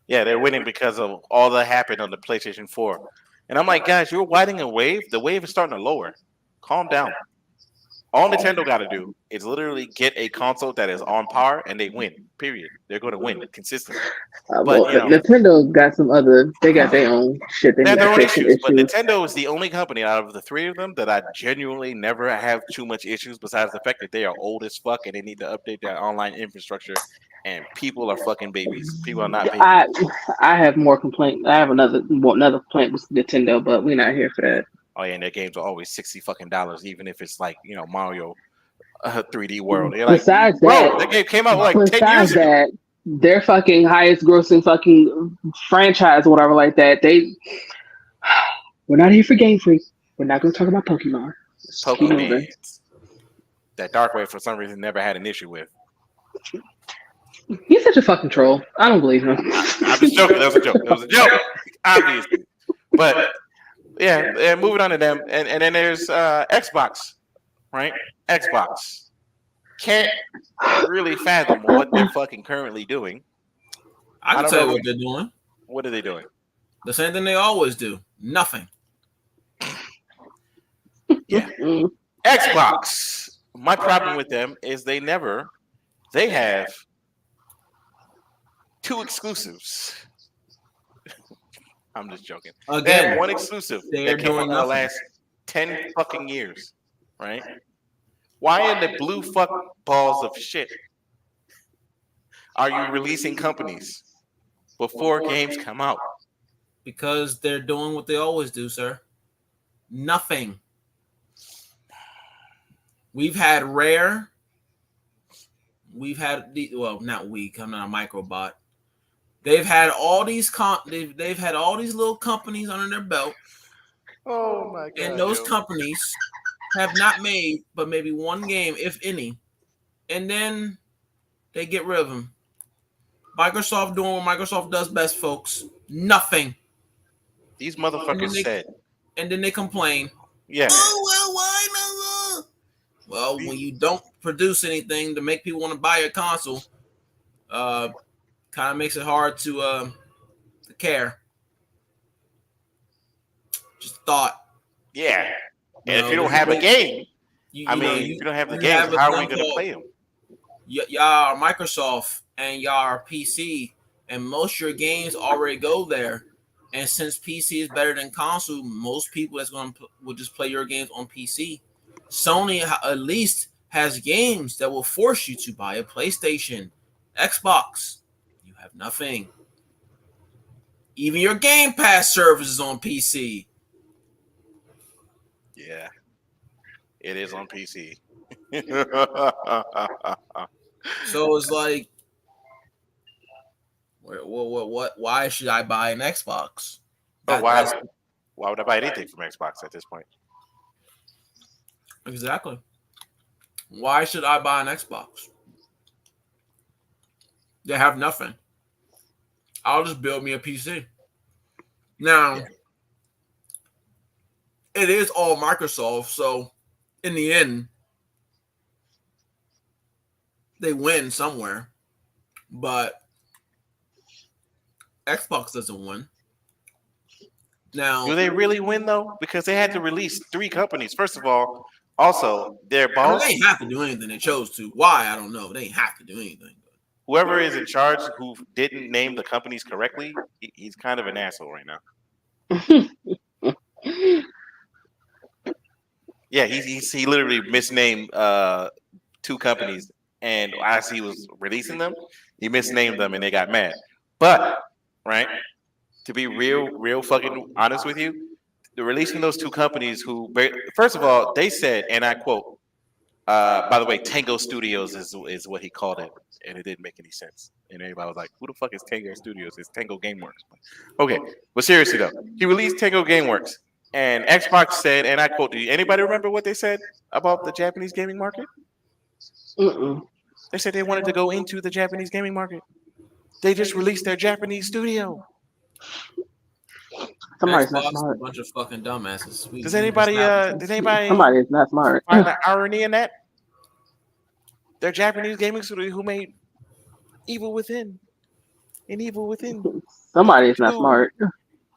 Yeah, they're winning because of all that happened on the PlayStation 4. And I'm like, guys, you're riding a wave. The wave is starting to lower. Calm down. All Nintendo got to do is literally get a console that is on par, and they win. Period. They're going to win consistently. Well, Nintendo got some other. They got their own shit. They have have their own issues. But Nintendo is the only company out of the three of them that I genuinely never have too much issues. Besides the fact that they are old as fuck and they need to update their online infrastructure. And people are fucking babies. People are not babies. I have more complaints. I have another complaint with Nintendo, but we're not here for that. Oh yeah, and their games are always $60 fucking, even if it's like Mario 3D World. They're like, besides that game came out like 10 years ago. Their fucking highest grossing fucking franchise or whatever like that. We're not here for Game Freak. We're not going to talk about Pokemon. Pokemon. That Darkwave for some reason never had an issue with. He's such a fucking troll. I don't believe him. I'm just joking. That was a joke. Obviously. But yeah, moving on to them. And then there's Xbox, right? Xbox. Can't really fathom what they're fucking currently doing. I can tell you what they're doing. What are they doing? The same thing they always do. Nothing. Yeah. Xbox. My problem with them is they have 2 exclusives. I'm just joking. Again, one exclusive that came out in the last 10 fucking years, right? Why in the blue fuck balls of shit are you releasing companies before games come out? Because they're doing what they always do, sir. Nothing. We've had Rare. We've had not we. I'm not a microbot. They've had all these they've had all these little companies under their belt. Oh my god! And those companies have not made but maybe one game, if any, and then they get rid of them. Microsoft doing what Microsoft does best, folks. Nothing. These motherfuckers said. And then they complain. Yeah. Oh, well, why not? Well, when you don't produce anything to make people want to buy your console, kind of makes it hard to care. Just a thought. Yeah. And if you don't have a game, if you don't have the games, how are we going to play them? Y'all are Microsoft and y'all are PC, and most of your games already go there. And since PC is better than console, most people will just play your games on PC. Sony at least has games that will force you to buy a PlayStation, Xbox. You have nothing. Even your Game Pass service is on PC. Yeah, it is on PC. So it's like, what? Why should I buy an Xbox? Why would I buy anything from Xbox at this point? Exactly. Why should I buy an Xbox? They have nothing. I'll just build me a PC. Now, It is all Microsoft, so in the end, they win somewhere. But Xbox doesn't win. Now, do they really win though? Because they had to release 3 companies. First of all, also their boss. They ain't have to do anything. They chose to. Why? I don't know. They ain't have to do anything. Whoever is in charge, who didn't name the companies correctly, he's kind of an asshole right now. Yeah, he literally misnamed 2 companies, and as he was releasing them, he misnamed them, and they got mad. But right, to be real fucking honest with you, the releasing those 2 companies who, first of all, they said, and I quote, by the way, Tango Studios is what he called it, and it didn't make any sense. And everybody was like, who the fuck is Tango Studios? It's Tango Gameworks. Okay, but seriously though, he released Tango Gameworks, and Xbox said, and I quote, do anybody remember what they said about the Japanese gaming market? They said they wanted to go into the Japanese gaming market. They just released their Japanese studio. Somebody's not smart. A bunch of fucking dumbasses. Does anybody? Somebody is not smart. Find the irony in that? They're Japanese gaming studio who made Evil Within, and Evil Within. Somebody is not smart.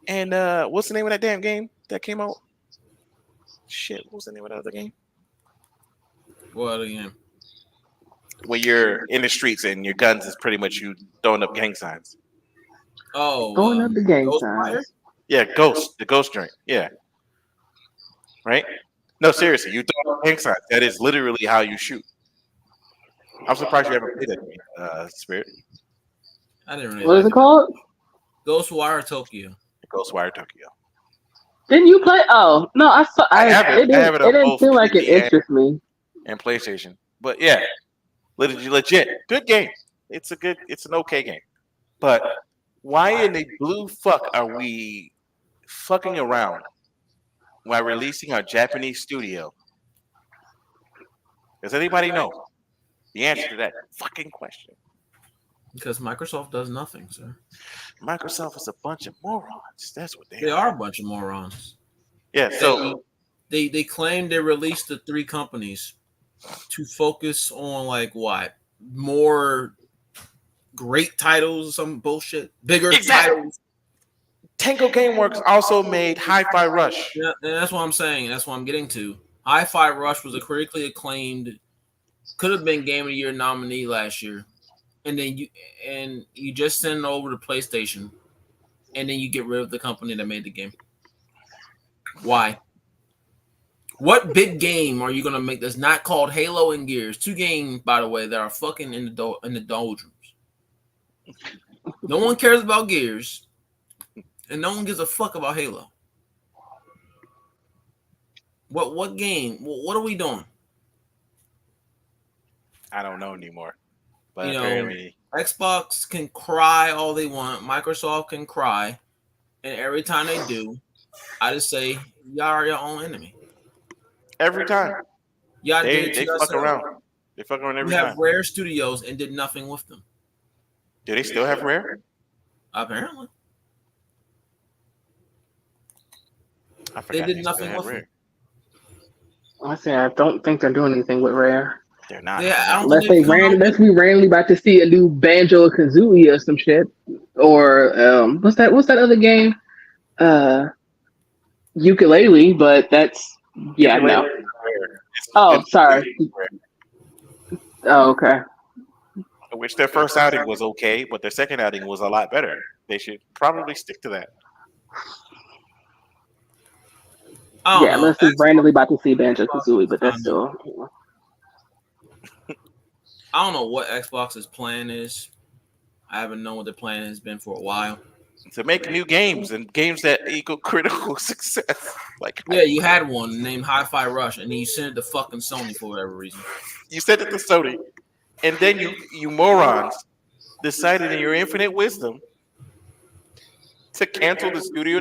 And what's the name of that damn game that came out? Shit, what was the name of the other game? What other game? Where you're in the streets and your guns is pretty much you throwing up gang signs. Oh, throwing up the gang signs. Yeah, the ghost joint. Yeah. Right? No, seriously, you throw up gang signs. That is literally how you shoot. I'm surprised you ever played that game, Spirit. I didn't really. What is it called? Ghostwire Tokyo. Ghostwire Tokyo. Didn't you play? Oh no, I saw. It didn't seem like it interests me. And PlayStation, but yeah, legit, good game. It's an okay game. But why in the blue fuck are we fucking around while releasing our Japanese studio? Does anybody know the answer to that fucking question? Because Microsoft does nothing, sir. Microsoft is a bunch of morons. That's what they are. A bunch of morons. Yeah, so they claim they released the 3 companies to focus on like what? More great titles or some bullshit. Bigger titles. Tango Gameworks also made Hi-Fi Rush. Yeah, and that's what I'm saying. That's what I'm getting to. Hi-Fi Rush was a critically acclaimed, could have been Game of the Year nominee last year. And then you just send it over to PlayStation, and then you get rid of the company that made the game. Why? What big game are you gonna make that's not called Halo and Gears? 2 games, by the way, that are fucking in the doldrums. No one cares about Gears, and no one gives a fuck about Halo. What game? What are we doing? I don't know anymore. But You know, apparently, Xbox can cry all they want. Microsoft can cry, and every time they do, I just say y'all are your own enemy. every time Y'all did it to they fuck yourself. around. They fuck around We every have time. Rare Studios and did nothing with them. Do they still have Rare? Apparently, I they forgot did still nothing have with Rare. them. I say I don't think they're doing anything with Rare. They're not. Yeah, I don't Unless think they've come out unless we randomly about to see a new Banjo Kazooie or some shit, or what's that other game? Ukulele, but that's yeah, Ukulele no. is Rare. Oh, It's sorry. Rare. Oh, okay. Which their first outing was okay, but their second outing was a lot better. They should probably stick to that. I don't Yeah, know. unless we randomly about to see Banjo Xbox Kazooie, is but that's kinda- still. I don't know what Xbox's plan is. I haven't known what the plan has been for a while. To make new games and games that equal critical success. Like Yeah, you had one named Hi-Fi Rush, and then you sent it to fucking Sony for whatever reason. you sent it to Sony, and then you morons decided in your infinite wisdom to cancel the studio.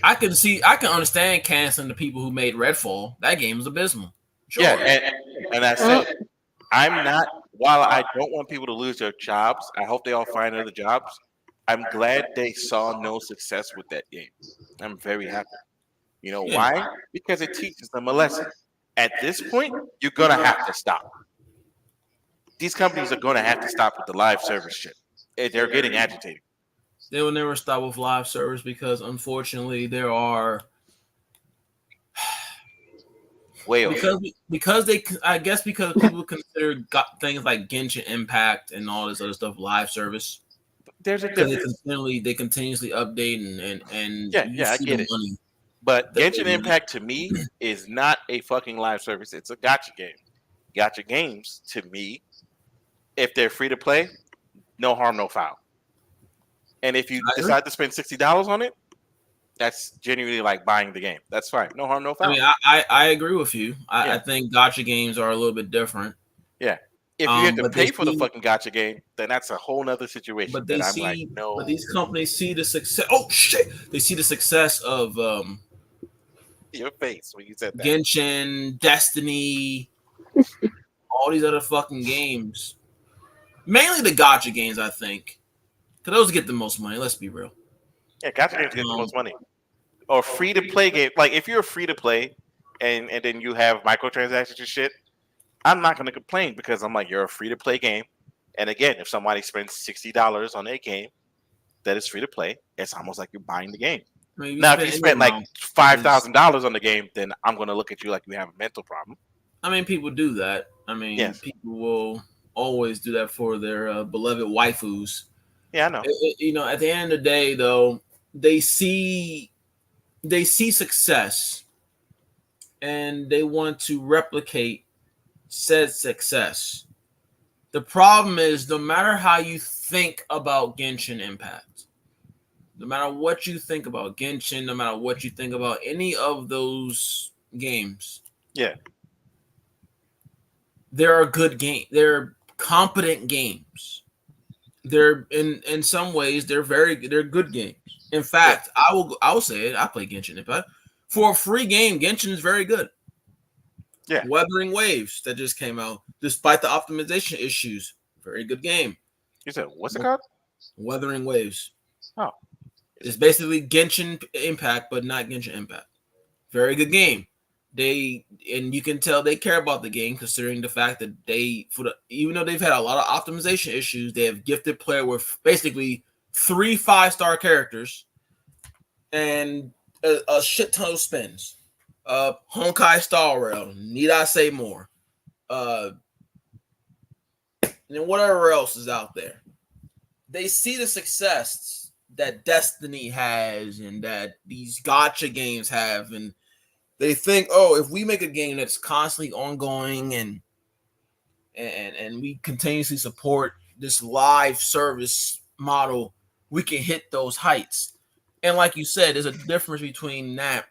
I can understand canceling the people who made Redfall. That game is abysmal. Sure. Yeah, and I said I'm not. While I don't want people to lose their jobs, I hope they all find other jobs. I'm glad they saw no success with that game. I'm very happy. You know Yeah. why? Because it teaches them a lesson. At this point, you're gonna have to stop. These companies are gonna have to stop with the live service shit. They're getting agitated. They will never stop with live service because unfortunately there are Whales. because they I guess because people consider things like Genshin Impact and all this other stuff live service. There's a Because difference. they continuously update and Yeah, I see get the it. money. But That Genshin they- Impact to me is not a fucking live service. It's a gotcha game. Gotcha games to me, if they're free to play, no harm, no foul. And if you I agree. decide to spend $60 on it, that's genuinely like buying the game. That's fine. No harm, no foul. I mean, I agree with you. I Yeah. think gotcha games are a little bit different. If you have to but pay they for the see- fucking gotcha game, then that's a whole nother situation. But That they I'm see, like, no. but these companies see the success. Oh shit! They see the success of Your face when you said that. Genshin, Destiny, all these other fucking games. Mainly the gotcha games, I think, because those get the most money. Let's be real. Yeah, gotcha games get the most money. Or free to play game. Like if you're free to play and then you have microtransactions and shit, I'm not gonna complain because I'm like, you're a free to play game. And again, if somebody spends $60 on a game that is free to play, it's almost like you're buying the game. I mean, Now, if you spend like amount- $5,000 on the game, then I'm gonna look at you like you have a mental problem. I mean, people do that. I mean, Yes. people will always do that for their beloved waifus. Yeah, I know. You know, at the end of the day, though, they see success and they want to replicate said success. The problem is, no matter how you think about Genshin Impact, no matter what you think about Genshin, no matter what you think about any of those games, Yeah. there are good games. They're competent games. They're in some ways they're good games. In fact, I will say it. I play Genshin Impact for a free game. Genshin is very good. Yeah. Wuthering Waves that just came out, despite the optimization issues, very good game. You said what's it called? Wuthering Waves. Oh. It's basically Genshin Impact, but not Genshin Impact. Very good game. And you can tell they care about the game, considering the fact that even though they've had a lot of optimization issues, they have gifted player with basically 3 5-star characters and a shit ton of spins. Honkai Star Rail, need I say more? And whatever else is out there. They see the success that Destiny has and that these gotcha games have, and they think, oh, if we make a game that's constantly ongoing and and we continuously support this live service model, we can hit those heights. And like you said, there's a difference between that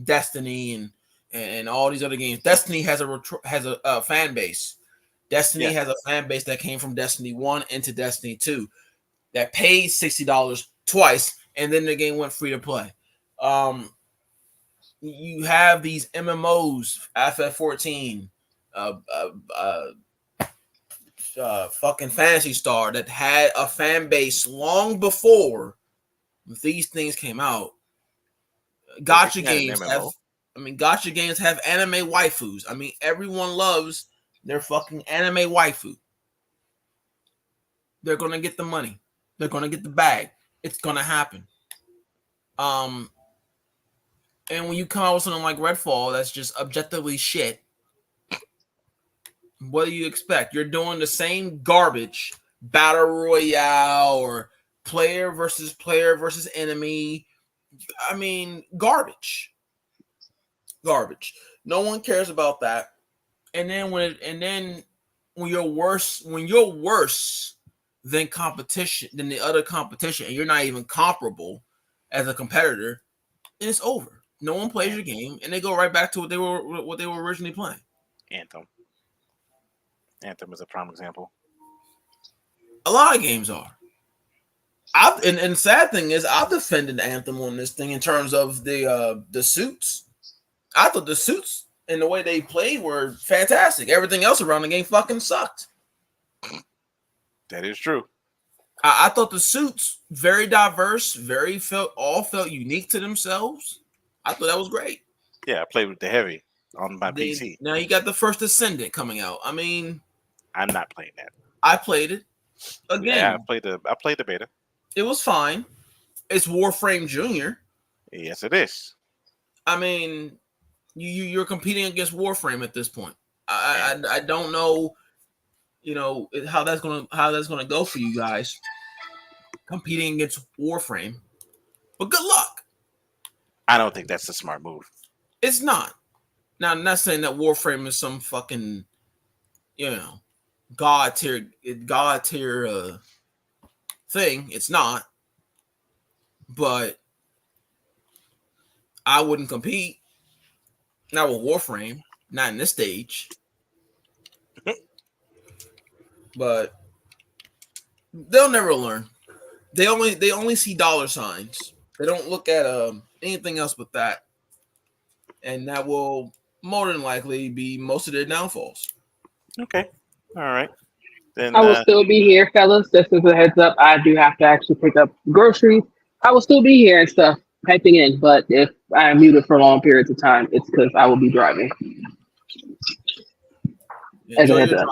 Destiny and all these other games. Destiny has a fan base. Destiny has a fan base that came from Destiny 1 into Destiny 2 that paid $60 twice, and then the game went free to play. You have these MMOs, FF14, fucking Phantasy Star, that had a fan base long before these things came out. Gotcha games have anime waifus. I mean, everyone loves their fucking anime waifu. They're gonna get the money. They're gonna get the bag. It's gonna happen. And when you come out with something like Redfall, that's just objectively shit. What do you expect? You're doing the same garbage battle royale or player versus enemy. I mean, garbage. No one cares about that. And then when you're worse than the other competition, and you're not even comparable as a competitor, then it's over. No one plays your game, and they go right back to what they were originally playing. Anthem is a prime example. A lot of games are. And the sad thing is, I've defended Anthem on this thing in terms of the suits. I thought the suits and the way they played were fantastic. Everything else around the game fucking sucked. That is true. I thought the suits very diverse, all felt unique to themselves. I thought that was great. Yeah, I played with the heavy on my PC. Now you got the first Ascendant coming out. I mean, I'm not playing that. I played it again. Yeah, I played the beta. It was fine. It's Warframe Junior. Yes, it is. I mean, you're competing against Warframe at this point. I don't know, how that's gonna go for you guys competing against Warframe. But good luck. I don't think that's a smart move. It's not. Now, I'm not saying that Warframe is some fucking, god tier thing. It's not. But I wouldn't compete. Not with Warframe. Not in this stage. But they'll never learn. They only see dollar signs. They don't look at anything else but that. And that will more than likely be most of their downfalls. Okay. All right. Then I will still be here, fellas. Just as a heads up, I do have to actually pick up groceries. I will still be here and stuff, typing in. But if I am muted for long periods of time, it's because I will be driving. As a heads up.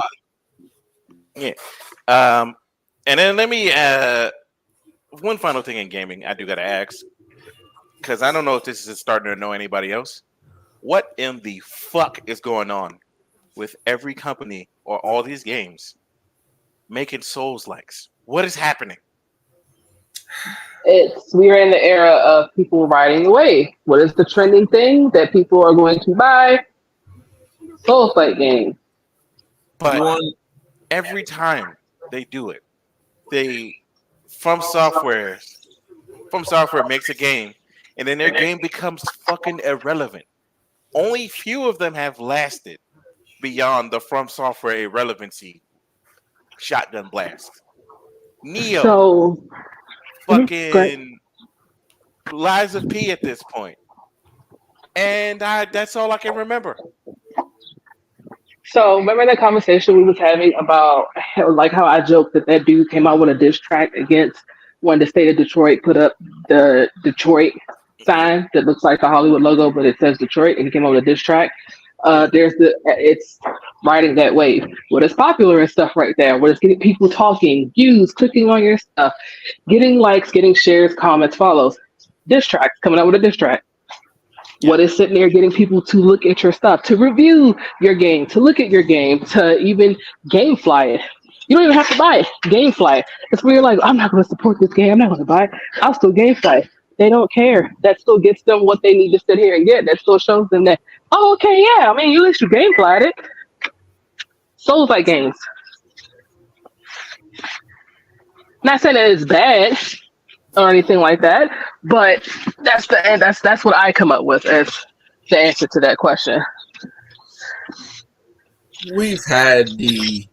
Yeah. And then let me one final thing in gaming I do gotta ask, because I don't know if this is starting to annoy anybody else. What in the fuck is going on with every company or all these games making Souls-likes? What is happening? We're in the era of people riding the wave. What is the trending thing that people are going to buy? Soul-like game. But every time they do it, From Software makes a game, and then their game becomes fucking irrelevant. Only few of them have lasted beyond the From Software irrelevancy shotgun blast. Neo, So, fucking Lies of P at this point, and that's all I can remember. So remember that conversation we was having about how I joked that dude came out with a diss track against when the state of Detroit put up the Detroit sign that looks like the Hollywood logo, but it says Detroit, and he came out with a diss track. It's riding that wave. What is popular and stuff right there. What is getting people talking, views, clicking on your stuff, getting likes, getting shares, comments, follows. Diss tracks, coming out with a diss track. What is sitting there getting people to look at your stuff, to review your game, to look at your game, to even GameFly it. You don't even have to buy it. GameFly it. It's where you're like, I'm not going to support this game. I'm not going to buy it. I'll still GameFly it. They don't care. That still gets them what they need to sit here and get. That still shows them that, oh, okay, yeah. I mean, at least you GameFlyed it. Souls-like games. Not saying that it's bad or anything like that, but that's what I come up with as the answer to that question. We've had the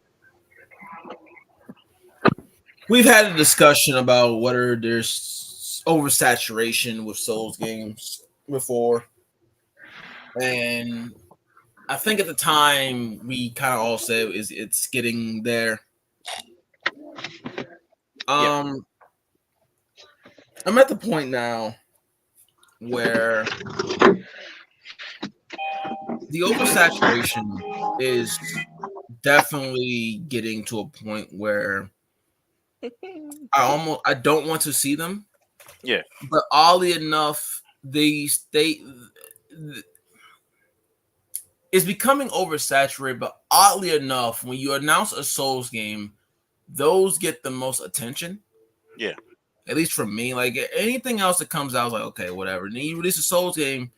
we've had a discussion about whether there's oversaturation with Souls games before, and I think at the time we kind of all said it's getting there. I'm at the point now where the oversaturation is definitely getting to a point where I don't want to see them. Yeah. But oddly enough, it's becoming oversaturated. But oddly enough, when you announce a Souls game, those get the most attention. Yeah. At least for me, like anything else that comes out, I was like, okay, whatever. And then you release a Souls game,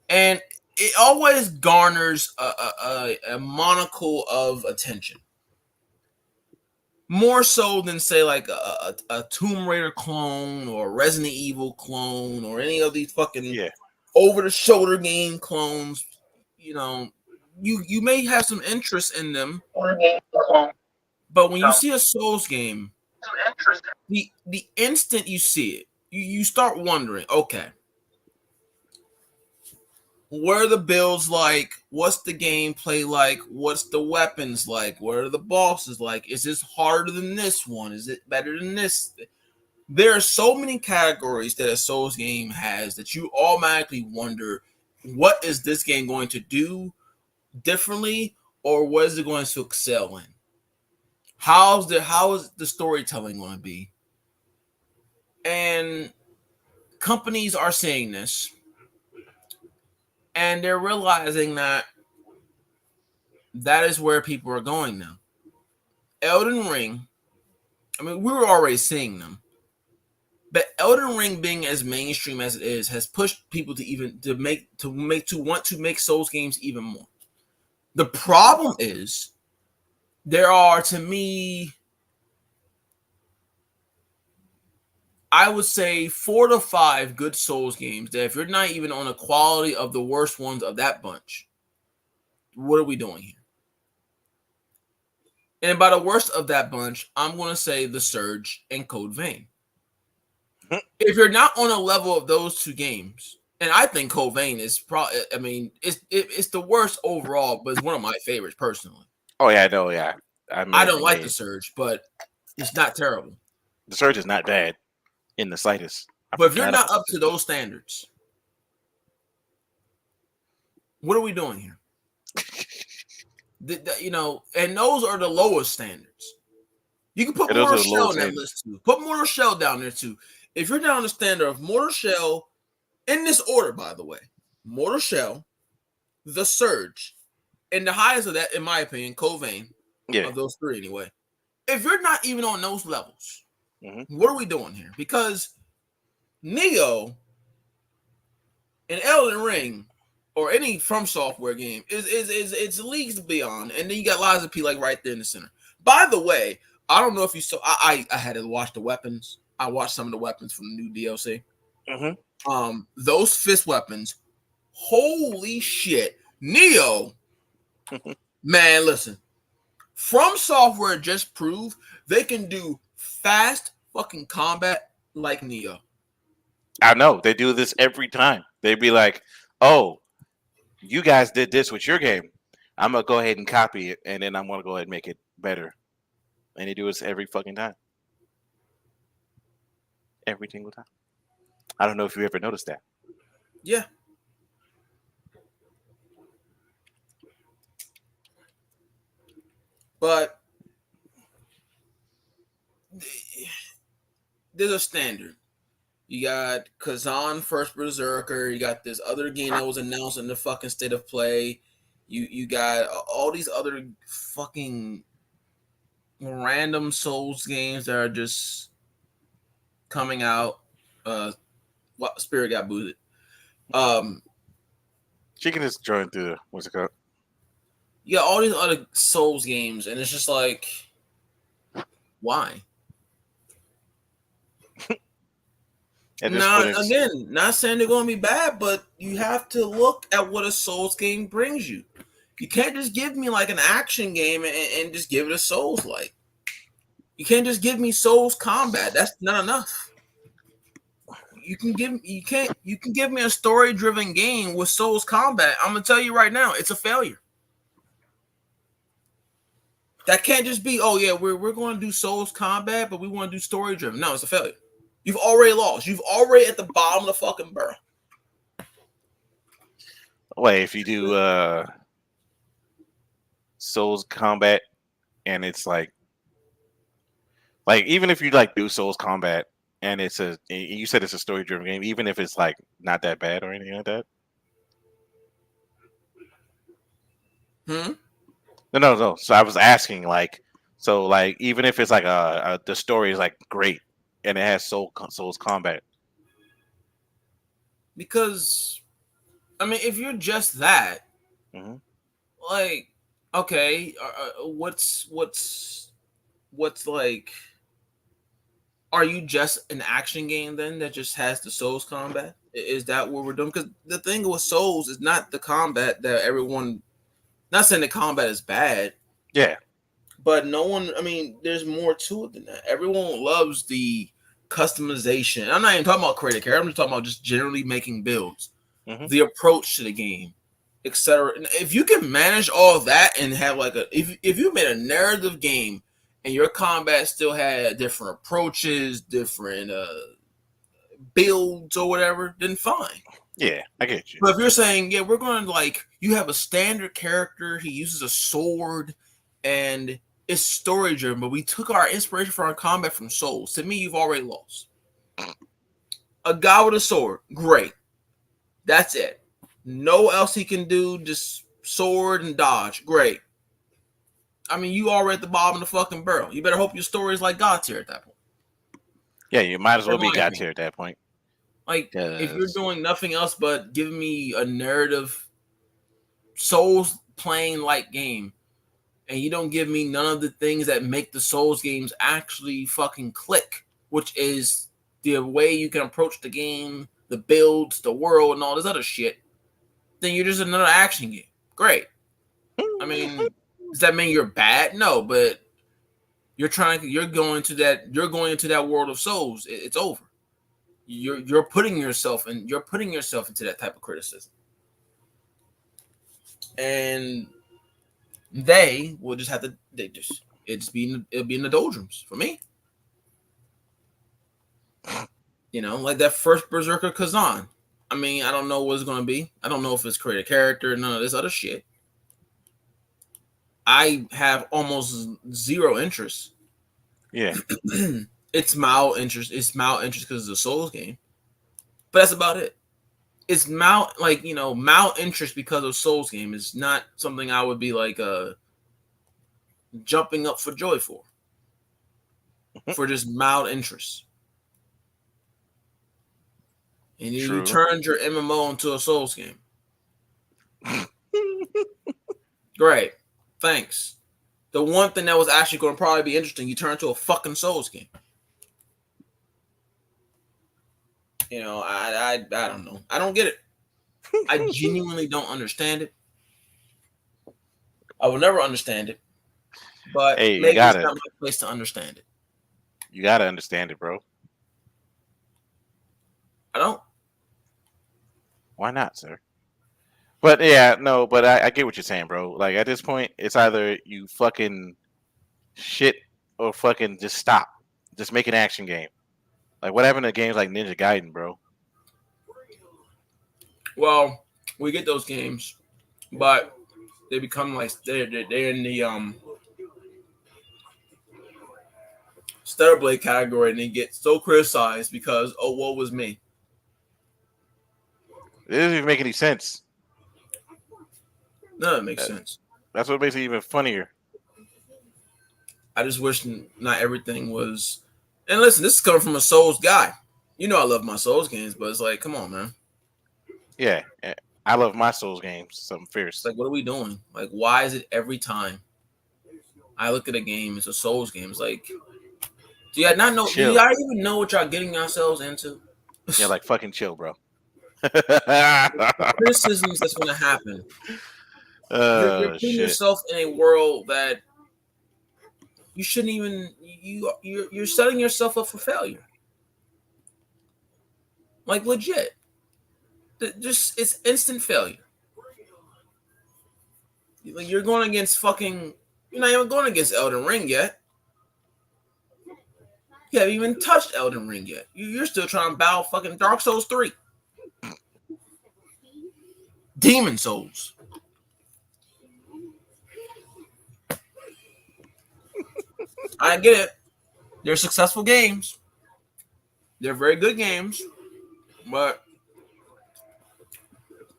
and it always garners a monocle of attention. More so than say like a Tomb Raider clone or a Resident Evil clone or any of these fucking over the shoulder game clones. You know, you may have some interest in them, but when you see a Souls game, the instant you see it, you start wondering, okay, what are the builds like? What's the gameplay like? What's the weapons like? What are the bosses like? Is this harder than this one? Is it better than this? There are so many categories that a Souls game has that you automatically wonder, what is this game going to do differently, or what is it going to excel in? How is the storytelling going to be? And companies are saying this, and they're realizing that is where people are going now. Elden Ring, I mean, we were already seeing them, but Elden Ring being as mainstream as it is has pushed people to want to make Souls games even more. The problem is there are, to me, I would say 4 to 5 good Souls games that if you're not even on the quality of the worst ones of that bunch, what are we doing here? And by the worst of that bunch, I'm going to say The Surge and Code Vein. If you're not on a level of those two games, and I think Code Vein is probably, I mean, it's the worst overall, but it's one of my favorites personally. Oh yeah, no, yeah. I don't like The Surge, but it's not terrible. The Surge is not bad in the slightest. But if you're not up to those standards, what are we doing here? You know, and those are the lowest standards. You can put Mortal Shell in that list too. Put Mortal Shell down there too. If you're down the standard of Mortal Shell, in this order, by the way, Mortal Shell, The Surge, and the highest of that, in my opinion, Code Vein, of those three anyway. If you're not even on those levels, what are we doing here? Because Neo and Elden Ring, or any From Software game, is leagues beyond. And then you got Lies of P like right there in the center. By the way, I don't know if you saw. I had to watch the weapons. I watched some of the weapons from the new DLC. Those fist weapons, holy shit, Neo, man, listen. From Software just proved they can do fast fucking combat like Neo. I know they do this every time. They'd be like, "Oh, you guys did this with your game. I'm gonna go ahead and copy it, and then I'm gonna go ahead and make it better." And they do this every fucking time. Every single time. I don't know if you ever noticed that. Yeah. But there's a standard. You got Kazan First Berserker. You got this other game that was announced in the fucking State of Play. You got all these other fucking random Souls games that are just coming out. Spirit got booted. She can just join through what's it called? you got all these other Souls games, and it's just like, why? At this point, Not saying they're going to be bad, but you have to look at what a Souls game brings you. You can't just give me like an action game and just give it a Souls like. You can't just give me Souls combat. That's not enough. You can give me a story driven game with Souls combat. I'm gonna tell you right now, it's a failure. That can't just be, oh yeah, we're going to do Souls combat, but we want to do story driven. No, it's a failure. You've already lost. You've already at the bottom of the fucking barrel. wait, if you do Souls combat, and it's like even if you like do Souls combat, and you said it's a story driven game, even if it's like not that bad or anything like that. No. So I was asking, like, so like even if it's like the story is like great and it has Souls combat. Because, I mean, if you're just that, like, okay, what's like? Are you just an action game then that just has the Souls combat? Is that what we're doing? Because the thing with Souls is not the combat that everyone. Not saying the combat is bad. Yeah. But no one, I mean, there's more to it than that. Everyone loves the customization. I'm not even talking about creative character. I'm just talking about just generally making builds, the approach to the game, etc. If you can manage all of that and have like if you made a narrative game and your combat still had different approaches, different builds or whatever, then fine. Yeah, I get you. But if you're saying, yeah, we're going to like, you have a standard character, he uses a sword, and it's story driven, but we took our inspiration for our combat from Souls. To me, you've already lost. A guy with a sword, great. That's it. No else he can do, just sword and dodge, great. I mean, you already at the bottom of the fucking barrel. You better hope your story is like God tier at that point. Yeah, you might as well be God tier at that point. Like, if you're doing nothing else but giving me a narrative Souls playing like game, and you don't give me none of the things that make the Souls games actually fucking click, which is the way you can approach the game, the builds, the world, and all this other shit, then you're just another action game. Great. I mean, does that mean you're bad? No, but you're going into that world of Souls. It's over. You're putting yourself into that type of criticism, and they will just have to. It'll be in the doldrums for me. You know, like that first Berserker Kazan. I mean, I don't know what it's going to be. I don't know if it's create a character, none of this other shit. I have almost zero interest. Yeah. It's mild interest. It's mild interest because it's a Souls game. But that's about it. It's mild interest because of Souls game is not something I would be like jumping up for joy for just mild interest. And you turned your MMO into a Souls game. Great. Thanks. The one thing that was actually going to probably be interesting, you turned into a fucking Souls game. You know, I don't know. I don't get it. I genuinely don't understand it. I will never understand it. But maybe it's not my place to understand it. You gotta understand it, bro. I don't. Why not, sir? But yeah, no, but I get what you're saying, bro. Like at this point, it's either you fucking shit or fucking just stop. Just make an action game. Like what happened to games like Ninja Gaiden, bro? Well, we get those games, but they become like they're in the Stellar Blade category, and they get so criticized because woe was me. It doesn't even make any sense. No, it makes sense. That's what makes it even funnier. I just wish not everything was. And listen, this is coming from a Souls guy. You know I love my Souls games, but it's like, come on, man. Yeah, I love my Souls games. Something It's fierce. like, what are we doing? Like, why is it every time I look at a game, it's a Souls game? It's like, do y'all not know? Do Chill. y'all even know what y'all getting yourselves into? Yeah, like fucking chill, bro. Criticisms that's going to happen. You're putting Shit. yourself in a world that you shouldn't even. You're setting yourself up for failure. Like legit, just it's instant failure. Like you're going against fucking. You're not even going against Elden Ring yet. You haven't even touched Elden Ring yet. You're still trying to battle fucking Dark Souls 3. Demon Souls. I get it. They're successful games. They're very good games. But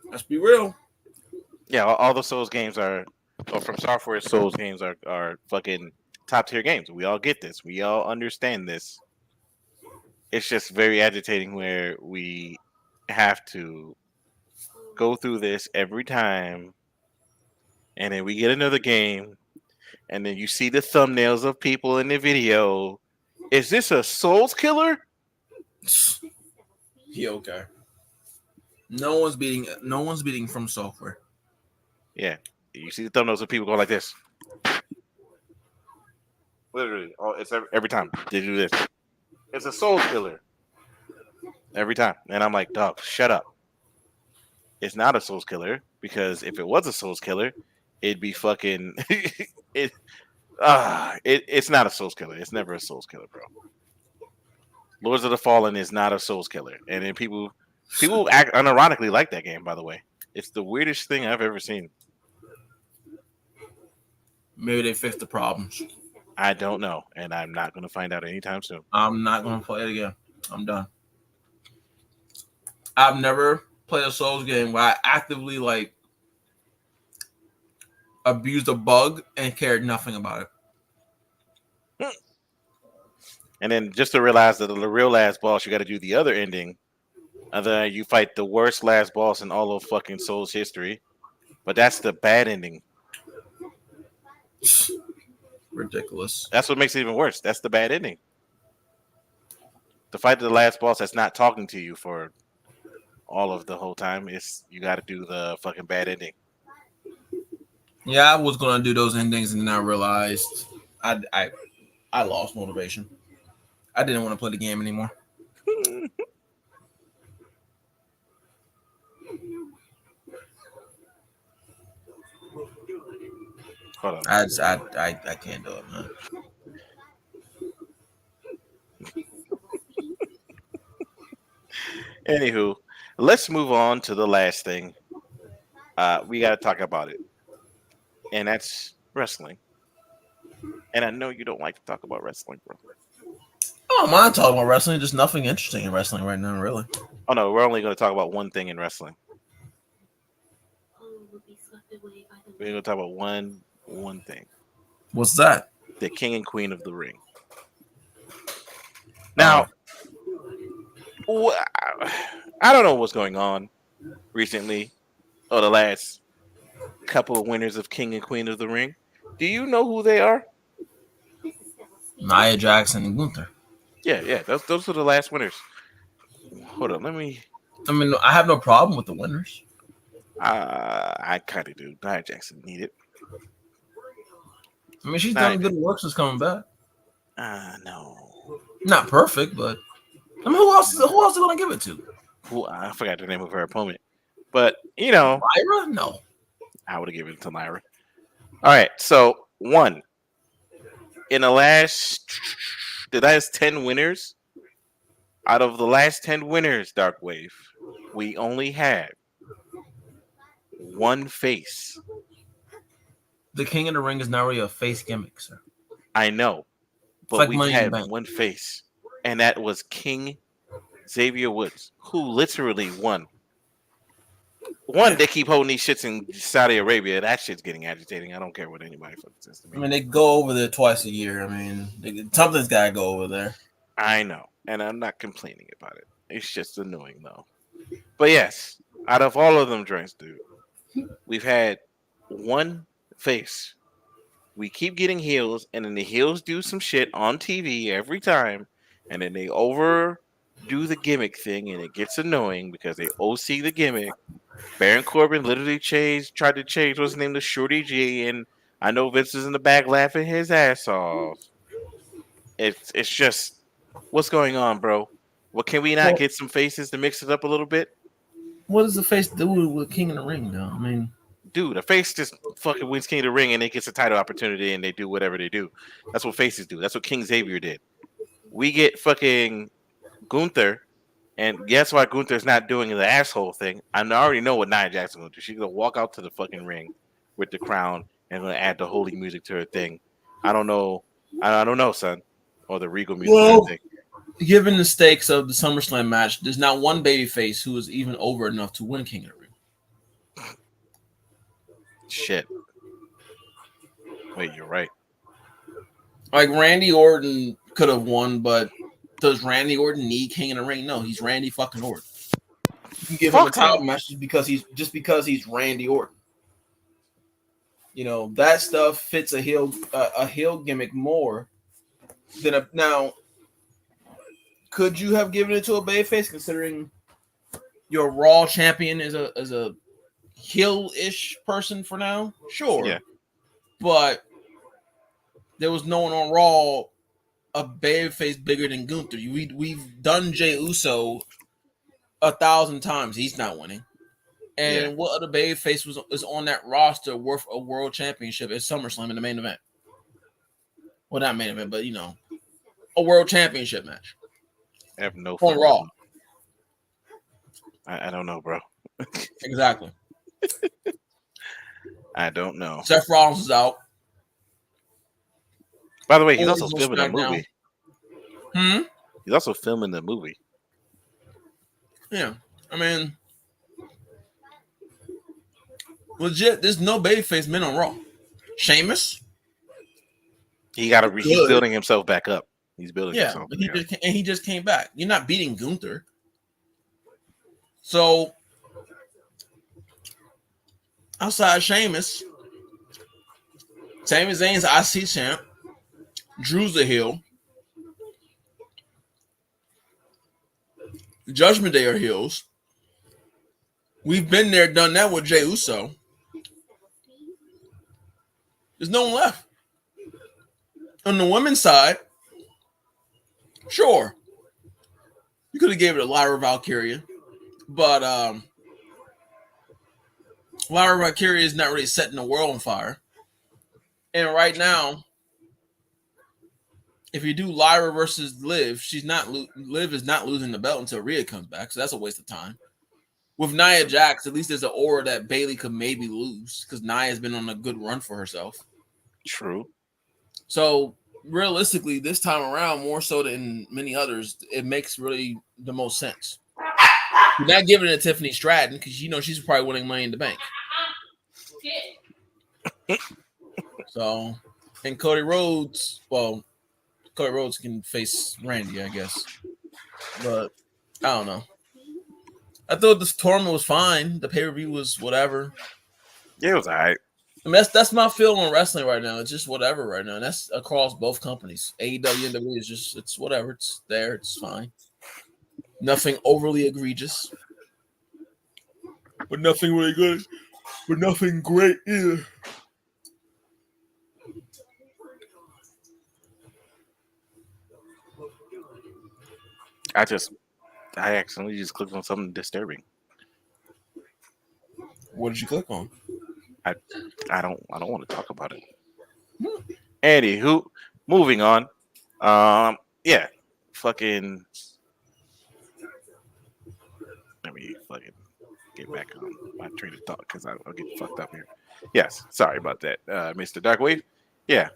let's be real. Yeah, all the Souls games are, or from Software Souls games are fucking top tier games. We all get this. We all understand this. It's just very agitating where we have to go through this every time, and then we get another game, and then you see the thumbnails of people in the video. Is this a Souls killer? Yeah, okay. No one's beating From Software. Yeah, you see the thumbnails of people going like this. Literally, it's every time they do this. It's a Souls killer. Every time. And I'm like, dog, shut up. It's not a Souls killer, because if it was a Souls killer, it'd be fucking it's not a Souls killer. It's never a Souls killer, bro. Lords of the Fallen is not a Souls killer. And then people act unironically like that game, by the way. It's the weirdest thing I've ever seen. Maybe they fixed the problems. I don't know, and I'm not going to find out anytime soon. I'm not going to play it again. I'm done. I've never played a Souls game where I actively abused a bug and cared nothing about it. And then just to realize that the real last boss, you got to do the other ending. Other you fight the worst last boss in all of fucking Souls history, but that's the bad ending. Ridiculous. That's what makes it even worse. That's the bad ending. The fight to the last boss that's not talking to you for all of the whole time is you got to do the fucking bad ending. Yeah, I was gonna do those endings, and then I realized I lost motivation. I didn't want to play the game anymore. Hold on. I can't do it, man. Anywho, let's move on to the last thing. We got to talk about it, and that's wrestling. And I know you don't like to talk about wrestling, bro. I don't mind talking about wrestling. There's nothing interesting in wrestling right now, really. Oh no, we're only going to talk about one thing in wrestling. We're going to talk about one thing. What's that? The King and Queen of the Ring. Now, I don't know what's going on recently, or the last couple of winners of King and Queen of the Ring. Do you know who they are? Nia Jackson and Gunther. Yeah. Those are the last winners. Hold on, let me. I mean, I have no problem with the winners. I kind of do. Nia Jackson need it. I mean, she's done good work since coming back. No. Not perfect, but I mean, who else are going to give it to? I forgot the name of her opponent, but you know, Lyra? No, I would have given it to Lyra. All right, so one in the last 10 winners. Out of the last 10 winners, Darkwave, we only had one face. The King of the Ring is not really a face gimmick, sir. I know, but like we had one face, and that was King Xavier Woods, who literally won. They keep holding these shits in Saudi Arabia. That shit's getting agitating. I don't care what anybody fucking says to me. I mean, they go over there twice a year. I mean, something's got to go over there. I know, and I'm not complaining about it. It's just annoying, though. But yes, Out of all of them joints, dude, we've had one face. We keep getting heels, and then the heels do some shit on TV every time, and then they overdo the gimmick thing, and it gets annoying because they OC the gimmick. Baron Corbin literally tried to change what's his name to Shorty G, and I know Vince is in the back laughing his ass off. It's just what's going on, bro? Well, can we not Well- get some faces to mix it up a little bit? What does the face do with King of the Ring, though? I mean, Dude, a face just fucking wins King of the Ring and it gets a title opportunity and they do whatever they do. That's what faces do. That's what King Xavier did. We get fucking Gunther, and guess why Gunther's not doing the asshole thing? I already know what Nia Jackson gonna do. She's gonna walk out to the fucking ring with the crown and gonna add the holy music to her thing. I don't know. I don't know, son. Or the regal music to her thing. given the stakes of the SummerSlam match, there's not one babyface who is even over enough to win King of the Ring. Shit. Wait, you're right. Like Randy Orton could have won, but does Randy Orton need King of the Ring? No, he's Randy fucking Orton. You can give him a title match just because he's Randy Orton. You know, that stuff fits a heel gimmick more than a now. Could you have given it to a babyface considering your Raw champion is a heel-ish person for now? Sure. Yeah. But there was no one on Raw a babyface bigger than Gunther. We've done Jey Uso 1,000 times. He's not winning. And what other babyface is on that roster worth a world championship at SummerSlam in the main event? Well, not main event, but a world championship match. I have no on Raw. I don't know, bro. Exactly. I don't know. Seth Rollins is out. By the way, he's Owens also on filming a SmackDown. movie. He's also filming the movie. Yeah. I mean, legit, there's no babyface men on Raw. Sheamus? He's building himself back up. He's building Yeah, himself. but he just came back. You're not beating Gunther. So, outside Sheamus, Sami Zayn's IC champ. Drew's a heel. The Judgment Day are heels. We've been there, done that with Jey Uso. There's no one left. On the women's side, sure, you could have gave it to Lyra Valkyria, but Lyra Valkyria is not really setting the world on fire. And right now, if you do Lyra versus Liv, Liv is not losing the belt until Rhea comes back, so that's a waste of time. With Nia Jax, at least there's an aura that Bayley could maybe lose because Nia's been on a good run for herself. True. So realistically, this time around, more so than many others, it makes really the most sense. You're not giving it to Tiffany Stratton because she's probably winning Money in the Bank. So, and Cody Rhodes can face Randy, I guess. But I don't know. I thought this tournament was fine. The pay-per-view was whatever. Yeah, it was all right. I mean, that's my feel on wrestling right now. It's just whatever right now. And that's across both companies. AEW and WWE is just, it's whatever. It's there. It's fine. Nothing overly egregious. But nothing really good. But nothing great either. I accidentally just clicked on something disturbing. What did you click on? I don't want to talk about it. Andy, moving on. Yeah. Fucking let me fucking get back on my train of thought because I'll get fucked up here. Yes, sorry about that, Mr. Darkwave. Yeah.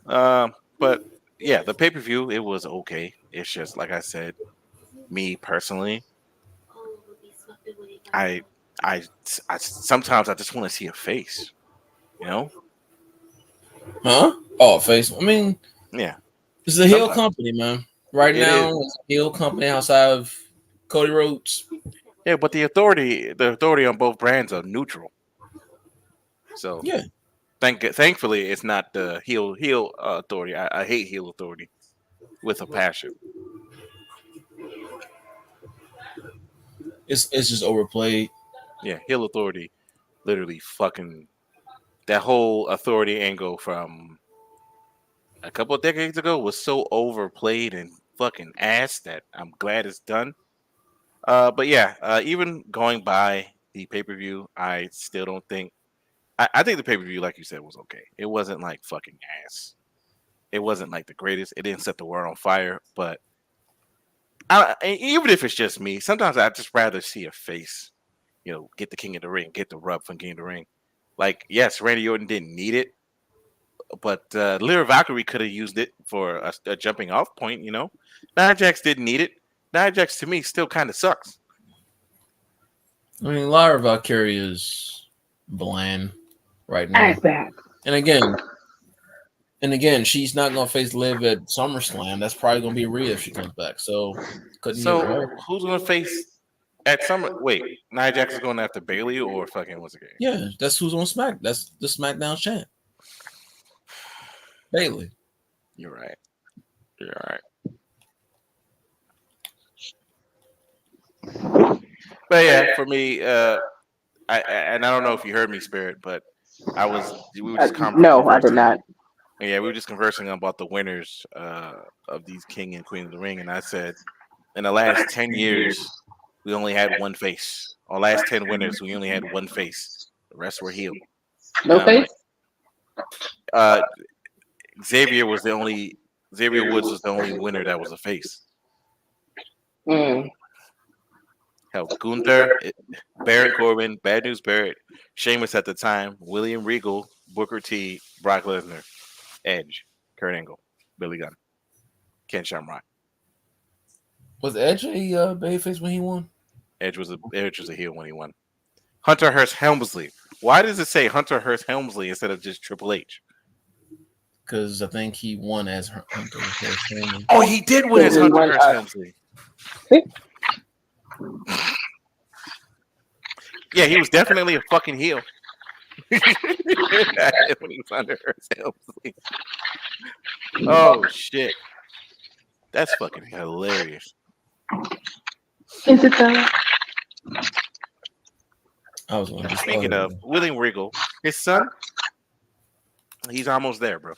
But yeah, the pay-per-view, it was okay. It's just like I said, me personally, I sometimes I just want to see a face, Huh? Oh, face. I mean, yeah, it's a heel company, man. Right now, it's a heel company outside of Cody Rhodes Yeah, but the authority on both brands are neutral. So Yeah. Thankfully, it's not the heel authority. I hate heel authority with a passion. It's just overplayed. Yeah, heel authority, literally fucking that whole authority angle from a couple of decades ago was so overplayed and fucking ass that I'm glad it's done. But yeah, even going by the pay per view, I still don't think. I think the pay per view, like you said, was okay. It wasn't like fucking ass. It wasn't like the greatest. It didn't set the world on fire. But even if it's just me, sometimes I just rather see a face. Get the king of the ring, get the rub from king of the ring. Like, yes, Randy Orton didn't need it, but Lyra Valkyrie could have used it for a jumping off point. Nia Jax didn't need it. Nia Jax to me still kind of sucks. I mean, Lyra Valkyrie is bland right now. Ass back. And again, she's not gonna face Liv at SummerSlam. That's probably gonna be Rhea if she comes back. So couldn't get her. Who's gonna face at Summer? Wait, Nia Jax is going after Bayley or fucking what's it? Yeah, that's who's on Smack. That's the SmackDown champ. Bayley. You're right. But yeah, for me, I don't know if you heard me, Spirit, but we were just no, I did not. Yeah, we were just conversing about the winners of these King and Queen of the Ring, and I said, in the last 10 years, we only had one face. Our last 10 winners, we only had one face. The rest were heel. No face? Xavier Woods was the only winner that was a face. Hell, Gunther, Baron Corbin, Bad News Barrett, Sheamus at the time, William Regal, Booker T, Brock Lesnar, Edge, Kurt Angle, Billy Gunn, Ken Shamrock. Was Edge a babyface when he won? Edge was a heel when he won. Hunter Hearst Helmsley. Why does it say Hunter Hearst Helmsley instead of just Triple H? Because I think he won as Hunter Hearst Helmsley. Oh, he did win as Hunter Hearst Helmsley. Yeah, he was definitely a fucking heel. When he was Hunter Hearst Helmsley. Oh shit, that's fucking hilarious. Is it though? I was wondering. Speaking of William Regal, his son, he's almost there, bro.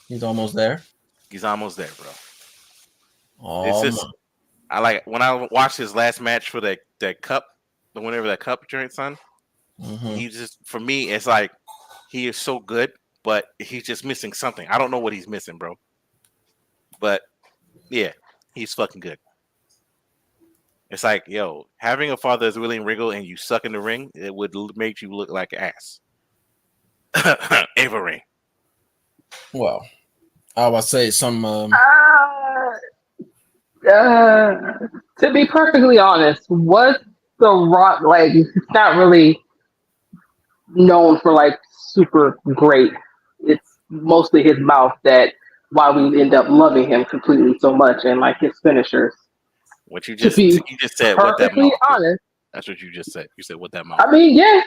He's almost there. He's almost there, bro. Oh, it's just, I like when I watched his last match for that cup, the winner of that cup joint, son. Mm-hmm. He just, for me, it's like he is so good, but he's just missing something. I don't know what he's missing, bro. But yeah, he's fucking good. It's like, yo, having a father as William Regal and you suck in the ring, it would make you look like ass. Avery. Well, I would say some. To be perfectly honest, was The Rock like? It's not really known for like super great. It's mostly his mouth that why we end up loving him completely so much, and like his finishers. What you just said. What that mouth? Honest. That's what you just said. You said what that mouth. I mean, yeah.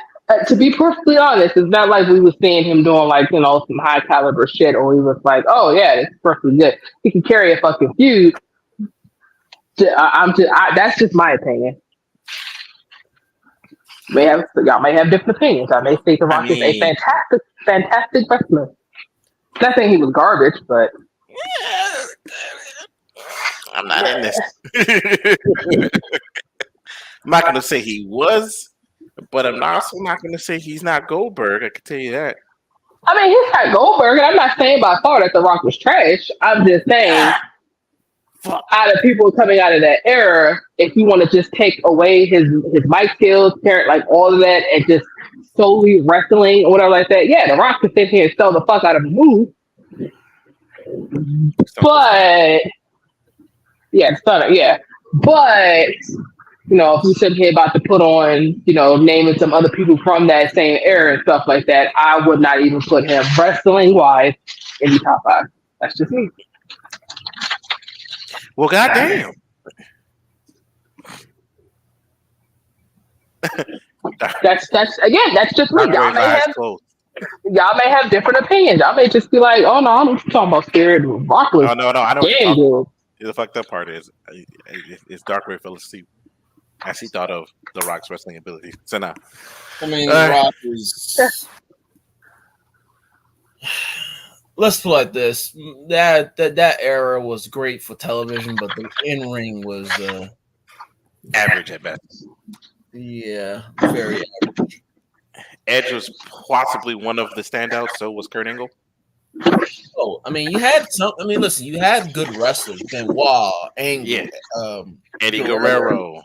To be perfectly honest, it's not like we were seeing him doing like some high caliber shit, or we was like, oh yeah, it's perfectly good. He can carry a fucking feud. That's just my opinion. Y'all may have different opinions. I may say The Rock is a fantastic wrestler. Not saying he was garbage, but I'm not in this. I'm not gonna say he was, but I'm also not gonna say he's not Goldberg. I can tell you that. I mean, he's not Goldberg, and I'm not saying by far that The Rock was trash. I'm just saying, out of people coming out of that era, if you want to just take away his mic skills, like all of that, and just solely wrestling or whatever like that, yeah, The Rock can sit here and sell the fuck out of a move. But yeah, stunner, yeah. But if you sit here about to put on, naming some other people from that same era and stuff like that, I would not even put him wrestling wise in the top 5. That's just me. Well, goddamn. That's again. That's just me. Dark Ray's eyes closed. Y'all may have different opinions. Y'all may just be like, "Oh no, I'm talking about Spirit Rock was Oh no, I don't. damn good." The fucked up part is Dark Ray fell asleep as he thought of The Rock's wrestling ability. So now, I mean, Rock is. Let's put it like this: that era was great for television, but the in ring was, average at best. yeah, very average. Edge was possibly one of the standouts. So was Kurt Angle. Oh, I mean, you had some. I mean, listen, you had good wrestlers. Benoit, Angle, Yeah. Eddie Guerrero,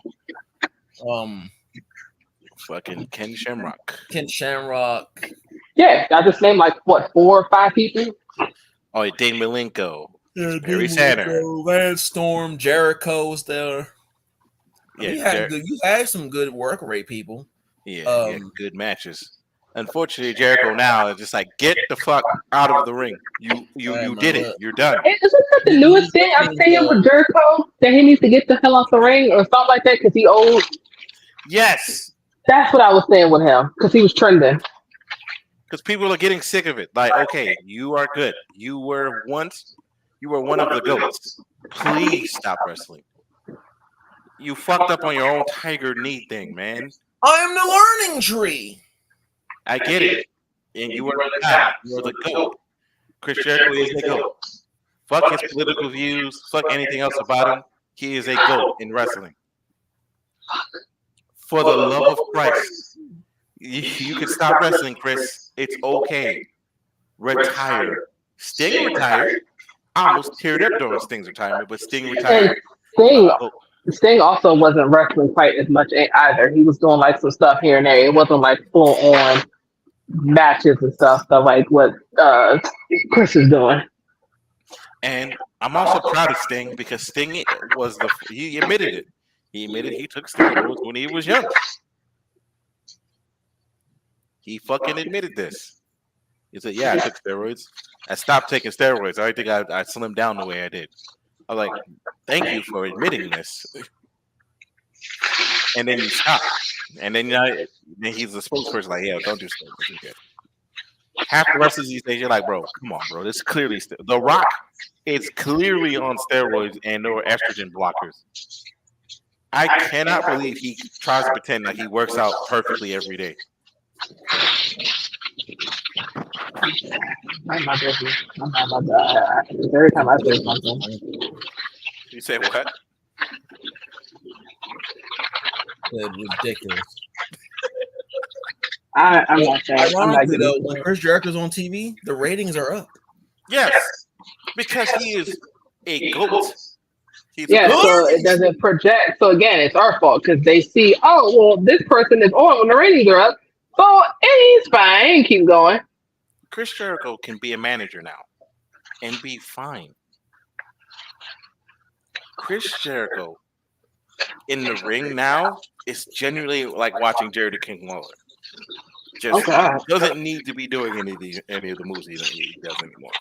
fucking Ken Shamrock. Ken Shamrock. Yeah, I just named like what 4 or 5 people. Oh, Dane Malenko. Yeah, Barry Sanders. Lance Storm, Jericho was there. Yeah, You had some good work rate people. yeah, good matches. Unfortunately, Jericho now is just like, get the fuck out of the ring. You did it. You're done. Hey, isn't that the newest thing I'm saying with Jericho that he needs to get the hell off the ring or something like that because he old? Yes, That's what I was saying with him because he was trending. because people are getting sick of it. Like, okay, you are good. You were one of the goats. Please stop wrestling. You fucked up on your own tiger knee thing, man. I am the learning tree. I get it. And you were the guy. You were the GOAT. Chris Jericho is the GOAT. Fuck his political views. Fuck anything else about him. He is a GOAT in wrestling. For the love of Christ, you can stop wrestling, Chris. It's okay. Retire. Sting retired. I almost teared up during Sting's retirement, but Sting retired. Sting also wasn't wrestling quite as much either. He was doing like some stuff here and there. It wasn't like full on matches and stuff like what Chris is doing. And I'm also proud of Sting because Sting was he admitted it. He admitted he took steroids when he was young. He fucking admitted this. He said, "Yeah, I took steroids. I stopped taking steroids. I think I slimmed down the way I did." I was like, "Thank you for admitting this." And then you stop. And then then he's the spokesperson. Like, "Yeah, don't do steroids. You're good." Half the wrestlers these days, you're like, "Bro, come on, bro. This is clearly The Rock is clearly on steroids and or estrogen blockers." I cannot believe he tries to pretend like he works out perfectly every day. Every time I say something. You say what? Ridiculous. I'm not saying. Ironically, though, when Chris Jericho's on TV, the ratings are up. Yes, because he is a GOAT. So it doesn't project. So again, it's our fault because they see, oh, well, this person is on when the ratings are up. So he's fine. Keep going. Chris Jericho can be a manager now and be fine. Chris Jericho in the ring now is genuinely like watching Jerry the King Lawler. Just doesn't need to be doing any of the moves he does anymore.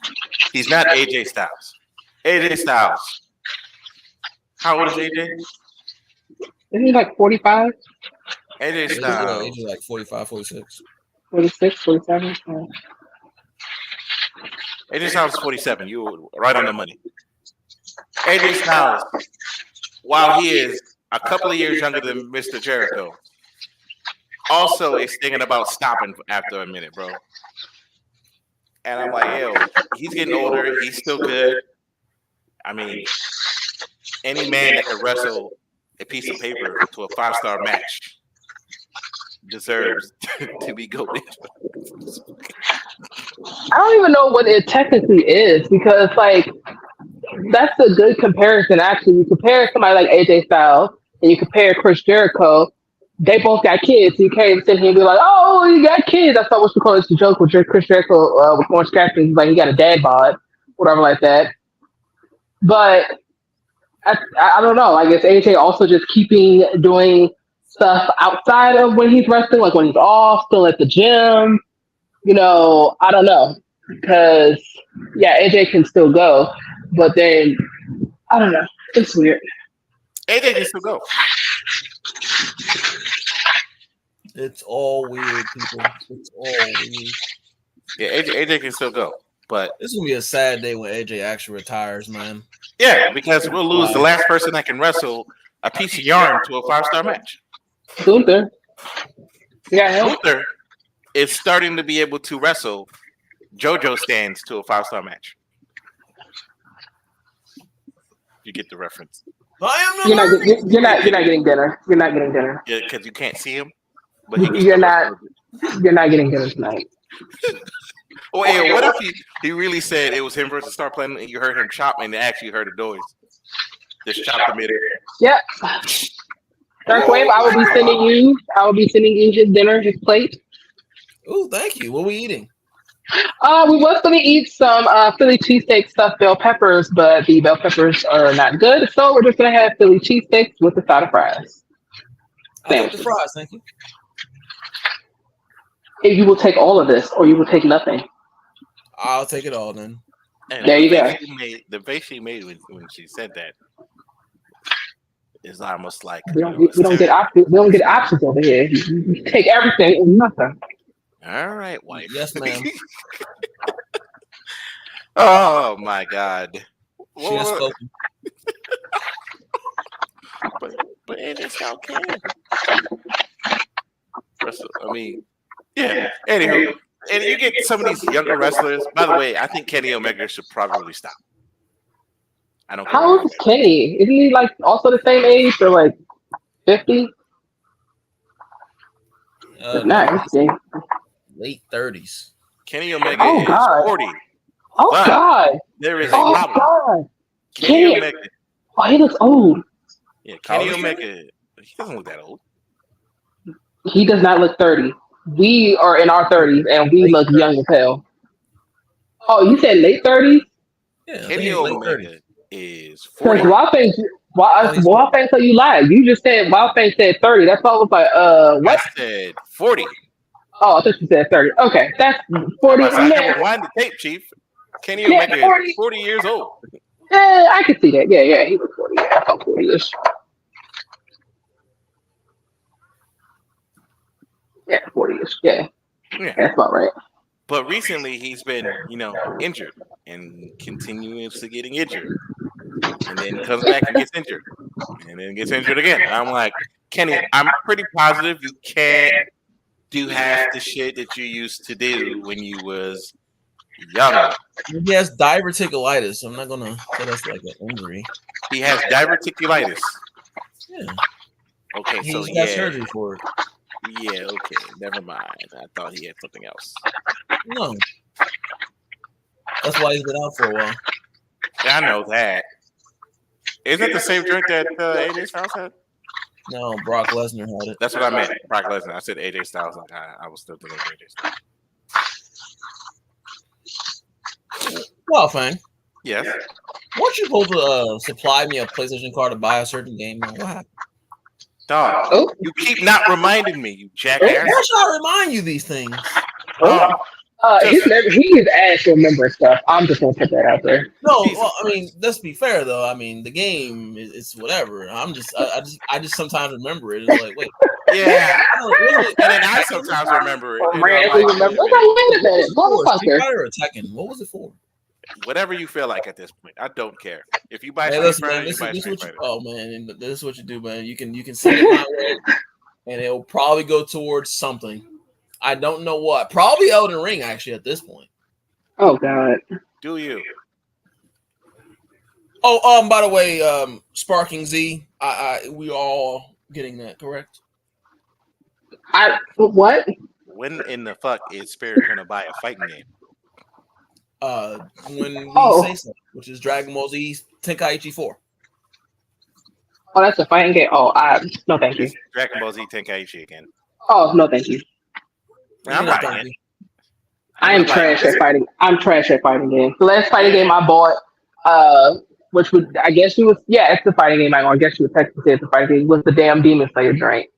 He's not AJ Styles. AJ Styles. How old is AJ? Isn't he like 45? AJ Styles. AJ like 45, 46. 46, 47? AJ Styles is 47. You were right on the money. AJ Styles, while he is a couple of years younger than Mr. Jericho, also is thinking about stopping after a minute, bro. And I'm like, yo, he's getting older. He's still good. I mean, any man that can wrestle a piece of paper to a 5-star match deserves to be goated. I don't even know what it technically is because, like, that's a good comparison. Actually, you compare somebody like AJ Styles and you compare Chris Jericho. They both got kids. So you can't even sit here and be like, "Oh, you got kids." I thought what you call it, the joke with Chris Jericho with Orange Cassidy. He's like, he got a dad bod, whatever like that. But I don't know. I guess AJ also just keeping doing stuff outside of when he's wrestling, like when he's off, still at the gym. You know, I don't know. Because, yeah, AJ can still go. But then, I don't know. It's weird. AJ can still go. It's all weird, people. It's all weird. Yeah, AJ can still go, but This is gonna be a sad day when AJ actually retires, man. yeah, because we'll lose the last person that can wrestle a piece of yarn to a 5-star match. Gunther. Yeah. Luther is starting to be able to wrestle JoJo stands to a 5-star match. You get the reference. I am You're not getting dinner. You're not getting dinner. Yeah, because you can't see him. But he can You're still not. wrestle. You're not getting dinner tonight. Oh, hey, what if he really said it was him versus Star Platinum and you heard him chop and actually heard the noise? Just chop the midair. Yep. Darkwave, I will be sending you his dinner, his plate. Oh, thank you. What are we eating? We was gonna eat some Philly cheesesteak stuffed bell peppers, but the bell peppers are not good, so we're just gonna have Philly cheesesteaks with a side of fries. I like the fries, thank you. If you will take all of this, or you will take nothing. I'll take it all then. And There you go. The face she made when she said that is almost like We don't get options over here. You take everything and nothing. All right, wife. Yes, ma'am. Oh my God. She has spoken. But it's okay. I mean, yeah. Anywho, and you get some of these younger wrestlers. By the way, I think Kenny Omega should probably stop. I don't. How old is Kenny? Isn't he like also the same age or like 50? Nice. Late 30s. Kenny Omega is 40. Oh But God! there is a Oh problem. God! Kenny Omega. Oh, he looks old. Yeah, Kenny Omega. He doesn't look that old. He does not look 30. We are in our 30s and we look young as hell. Oh, you said late 30s? Yeah, Kenny late Omega 30s. is Because 40. Wild Fang said you lied. You just said Wild Fang said 30. That's why I was like, what? I said 40. Oh, I thought you said 30. Okay, that's 40. I Man. can rewind the tape, Chief. Kenny Yeah, Omega 40. is 40 years old. I can see that. Yeah, he was 40. I thought 40-ish. Yeah, 40-ish. Yeah, that's about right. But recently he's been, injured and continuously getting injured. And then comes back and gets injured. And then gets injured again. And I'm like, Kenny, I'm pretty positive you can't do half the shit that you used to do when you was young. He has diverticulitis. I'm not gonna say that's like an injury. He has diverticulitis. Yeah. Okay, so He's got surgery for it. Yeah, okay. Never mind. I thought he had something else. No. That's why he's been out for a while. I know that. Is that the same drink that AJ Styles had? No, Brock Lesnar had it. That's what I meant. Brock Lesnar. I said AJ Styles. Like I was still thinking AJ Styles. Well, Fang. Yes. Weren't you supposed to supply me a PlayStation card to buy a certain game? What happened? Dog, you keep not reminding me, you jackass. Why should I remind you these things? He is ass to remember stuff. I'm just gonna put that out there. No, well, I mean, let's be fair though. I mean, the game is whatever. I just sometimes remember it. It's like, wait, yeah, and then I sometimes remember it. Randomly remember. Wait a minute, motherfucker. Or Tekken. What was it for? Whatever you feel like at this point, I don't care. If you buy Hey, Street listen, Fighter, man, you buy this Street what Fighter. oh man, this is what you do, man. You can send it my way, and it'll probably go towards something. I don't know what. Probably Elden Ring, actually, at this point. Oh God. Do you? Oh, by the way, Sparking Z, we all getting that correct? What? When in the fuck is Spirit gonna buy a fighting game? When we say so, which is Dragon Ball Z Tenkaichi 4. Oh, that's a fighting game. Oh, no, thank you. It's Dragon Ball Z Tenkaichi again. Oh, no, thank you. I'm buying it. I am trash at fighting. I'm trash at fighting games. The last fighting game I bought, which would I guess you was it's the fighting game. I guess you would technically say it's a fighting game. Was the damn Demon Slayer drink?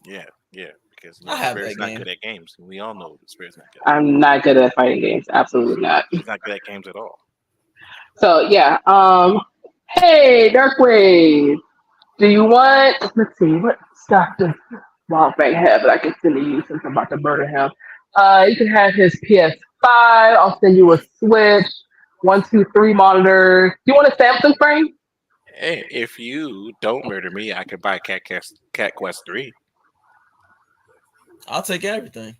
Yeah, because Spirit's not good at games. We all know Spirit's not good. I'm not good at fighting games. Absolutely not. He's not good at games at all. So yeah. Hey, Darkwave. Do you want? Let's see. What stuff does Wildfang have that I can send to you since I'm about to murder him. You can have his PS5. I'll send you a Switch, 1, 2, 3 monitors. Do you want a Samsung frame? Hey, if you don't murder me, I could buy Cat Quest 3. I'll take everything.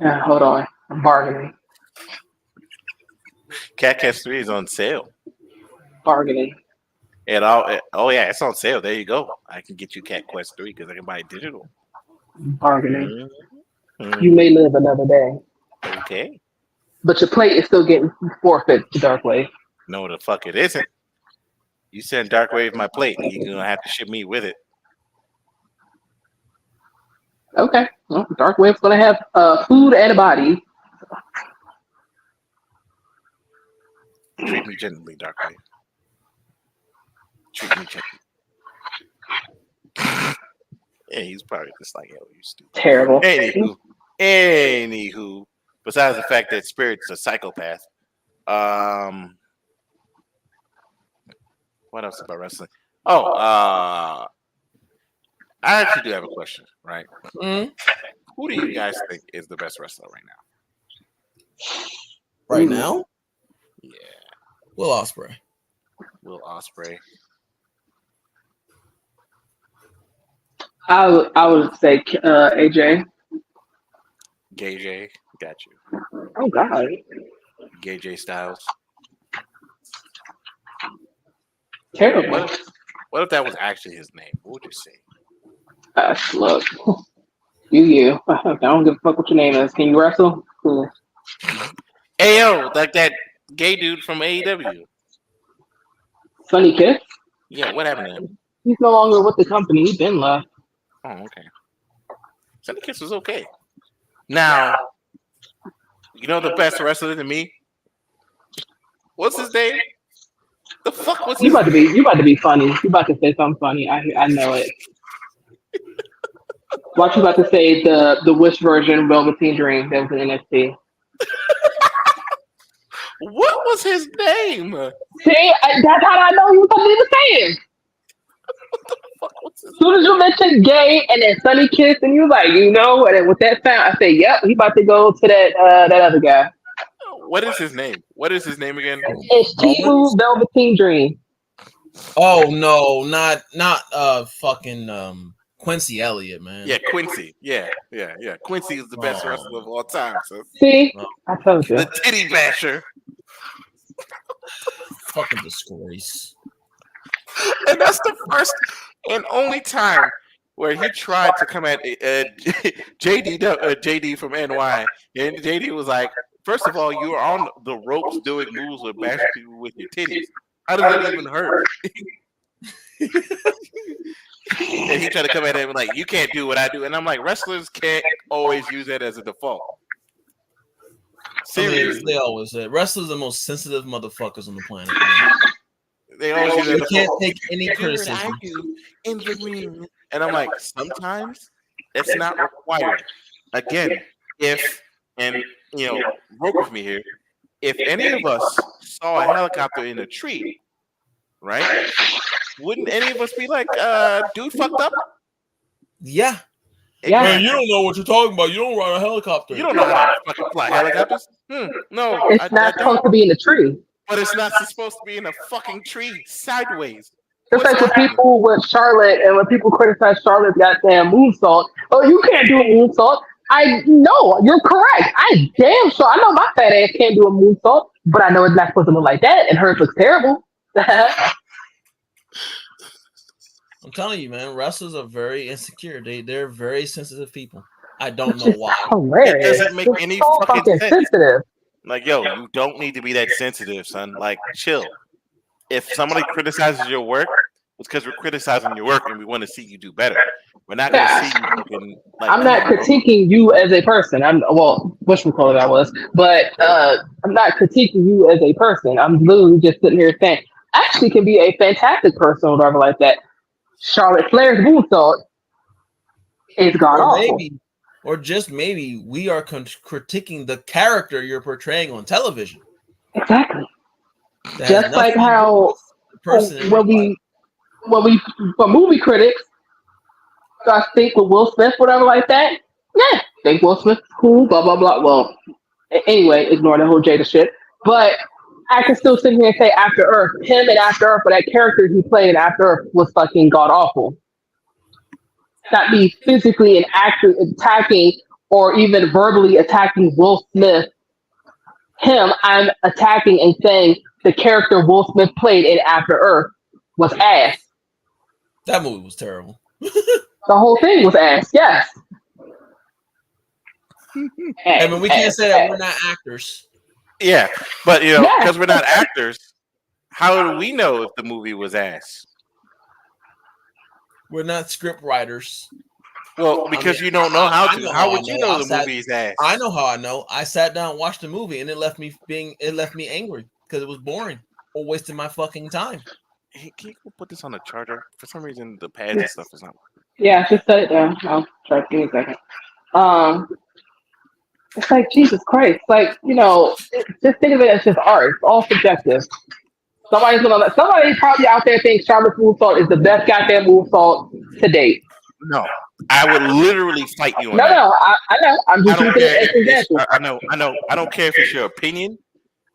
Yeah, hold on. I'm bargaining. Cat Quest 3 is on sale. Bargaining. Oh yeah, it's on sale. There you go. I can get you Cat Quest 3 because I can buy it digital. Bargaining. Mhm. You may live another day. Okay. But your plate is still getting forfeit to Darkwave. No, the fuck it isn't. You send Darkwave my plate, you're gonna have to ship me with it. Okay. Well, Darkwave's gonna have food and a body. Treat me gently, Darkwave. Treat me gently. Yeah, he's probably just like, yo, you stupid. Terrible. Anywho, besides the fact that Spirit's a psychopath, what else about wrestling? Oh, I actually do have a question, right? Mhm. Who do you guys think is the best wrestler right now? Right now, Yeah, Will Ospreay. Will Ospreay. I would say AJ. Gay J, got you. Oh God. Gay J Styles. Terrible. What if that was actually his name? What would you say? Look. You. I don't give a fuck what your name is. Can you wrestle? Cool. Hey yo, like that gay dude from AEW. Sonny Kiss? Yeah, what happened to him? He's no longer with the company. He's been left. Oh, okay. Sonny Kiss was okay. Now, you know the best wrestler to me? What's his name? The fuck was You his about to be funny. You about to say something funny. I know it. Watch you about to say the Wish version Velveteen Dream that was in NXT. What was his name? See, that's how I know you was even saying. Fuck, what's his As soon as you mentioned gay and then Sonny Kiss, and you was like, and then with that sound, I said, yep, he about to go to that other guy. What is his name? What is his name again? It's Tifu Velveteen Dream. Oh no, not fucking Quincy Elliott, man. Yeah, Quincy. Yeah. Quincy is the best wrestler of all time. So See, I told you. the titty basher. Fucking disgrace. And that's the first and only time where he tried to come at JD from NY, and JD was like, "First of all, you are on the ropes doing moves with bashing people with your titties. How does that even hurt?" And he tried to come at him like, "You can't do what I do," and I'm like, wrestlers can't always use that as a default. Seriously, They always say wrestlers are the most sensitive motherfuckers on the planet. Man. they always use that They as a can't default. take any Do what I criticism. do in the ring. And I'm like, sometimes it's not required. Again, if work with me here. If any of us saw a helicopter in a tree, right? Wouldn't any of us be like, dude fucked up? Yeah. Yeah. Man, you don't know what you're talking about. You don't ride a helicopter. You don't know how to fucking fly helicopters? No, It's not supposed to be in the tree. But it's not supposed to be in a fucking tree sideways. Just What's like with happening? people with Charlotte and when people criticize Charlotte's goddamn moonsault. Oh, you can't do a moonsault. I know, you're correct. I damn sure I know my fat ass can't do a moonsault, but I know it's not supposed to look like that, and hers looks terrible. I'm telling you, man, wrestlers are very insecure. They're very sensitive people. I don't know why. Hilarious. It doesn't make It's any so fucking fucking sense. sensitive. Like, yo, you don't need to be that sensitive, son. Like, chill. If somebody criticizes your work, it's because we're criticizing your work and we want to see you do better. We're not going to see you fucking, like, I'm not critiquing you as a person. Whatchamacallit I was, but I'm not critiquing you as a person. I'm literally just sitting here saying, actually can be a fantastic person or whatever like that. Charlotte Flair's moonsault is god awful. Or just maybe we are critiquing the character you're portraying on television. Exactly. That Just has like nothing to do how with the person in when real life. we for movie critics, So I think with Will Smith, whatever like that. Yeah, think Will Smith cool, blah blah blah. Well, anyway, ignore the whole Jada shit. But I can still sit here and say After Earth, him and After Earth, but that character he played in After Earth was fucking god awful. Not me physically and actually attacking or even verbally attacking Will Smith. Him, I'm attacking and saying the character Will Smith played in After Earth was ass. That movie was terrible. The whole thing was ass. Yes. I mean, we can't say that we're not actors. Yeah, but Yeah. because we're not actors, how do we know if the movie was ass? We're not script writers. Well, because you don't know how to. How would you know the movie movie's ass? I know how I know. I sat down and watched the movie, and it left me angry because it was boring or wasting my fucking time. Hey, can you go put this on the charger? For some reason, the pads and stuff is not. Yeah, just set it down. I'll try to give me a second. It's like Jesus Christ. Like, just think of it as just art. It's all subjective. Somebody probably out there thinks Charlotte's Moonsault is the best goddamn moonsault to date. No, I would literally fight you on No, that. no, I know. I'm I just don't using it care. as an example. I know. I don't care if it's your opinion.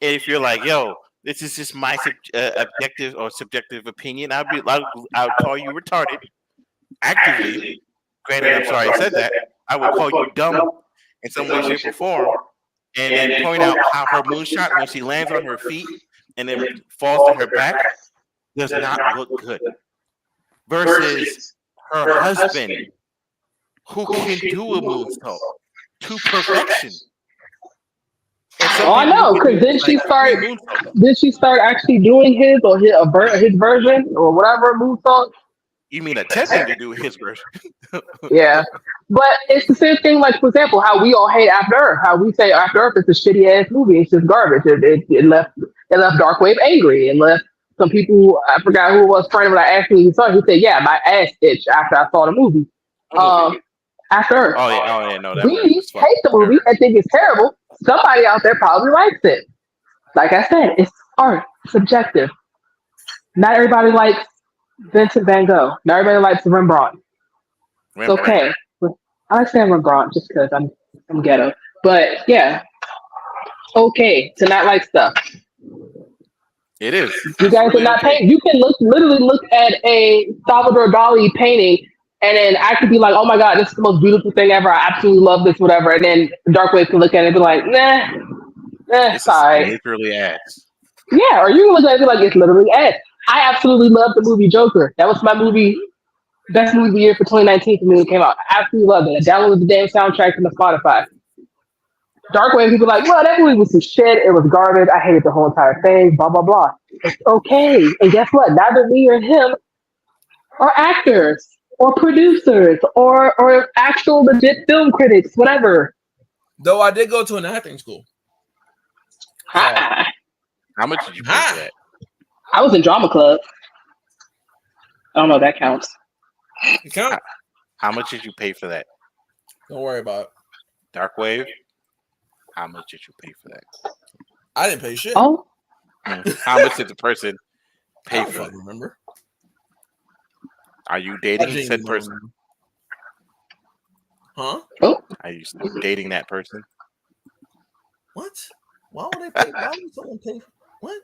If you're like, yo, this is just my objective or subjective opinion, I'll call you retarded actively. Granted, I'm sorry I said that. I will call you dumb in some way, shape, or form, and then point out how her moonshot when she lands on her feet and then falls to her back does not look good. Versus her husband, who can do a moonsault to perfection. Oh, I know, because didn't she start actually doing his version or whatever moonsault? You mean attempting to do his version? Yeah, but it's the same thing. Like, for example, how we all hate After Earth. How we say After Earth is a shitty ass movie. It's just garbage. It left Darkwave angry and left some people. I forgot who it was. Friend when I asked him, he said, "Yeah, my ass itched after I saw the movie." After Earth. Oh yeah, no. We hate the movie and think it's terrible. Somebody out there probably likes it. Like I said, it's art, subjective. Not everybody likes Vincent Van Gogh. Not everybody likes Rembrandt. It's okay. I like saying Rembrandt just because I'm ghetto. But yeah, okay to not like stuff. It is. You guys are not painting. You can literally look at a Salvador Dali painting and then I could be like, oh my God, this is the most beautiful thing ever. I absolutely love this, whatever. And then Darkwave can look at it and be like, sorry. It's literally ass. Yeah, or you can look at it and be like, it's literally ass. I absolutely love the movie Joker. That was my best movie of the year for 2019 for me when it came out. I absolutely loved it. I downloaded the damn soundtrack from the Spotify. Darkwave, people like, well, that movie was some shit. It was garbage. I hated the whole entire thing, blah, blah, blah. It's okay. And guess what? Neither me or him are actors or producers or actual legit film critics, whatever. Though I did go to an acting school. Hi. How much did you pay for that? I was in drama club. I don't know if that counts. It counts. How much did you pay for that? Don't worry about it. Darkwave? How much did you pay for that? I didn't pay shit. Oh. How much did the person pay I for don't it? remember. Are you dating said person? Huh? Oh. Are you still dating that person? What? Why would they pay? Why would someone pay? What?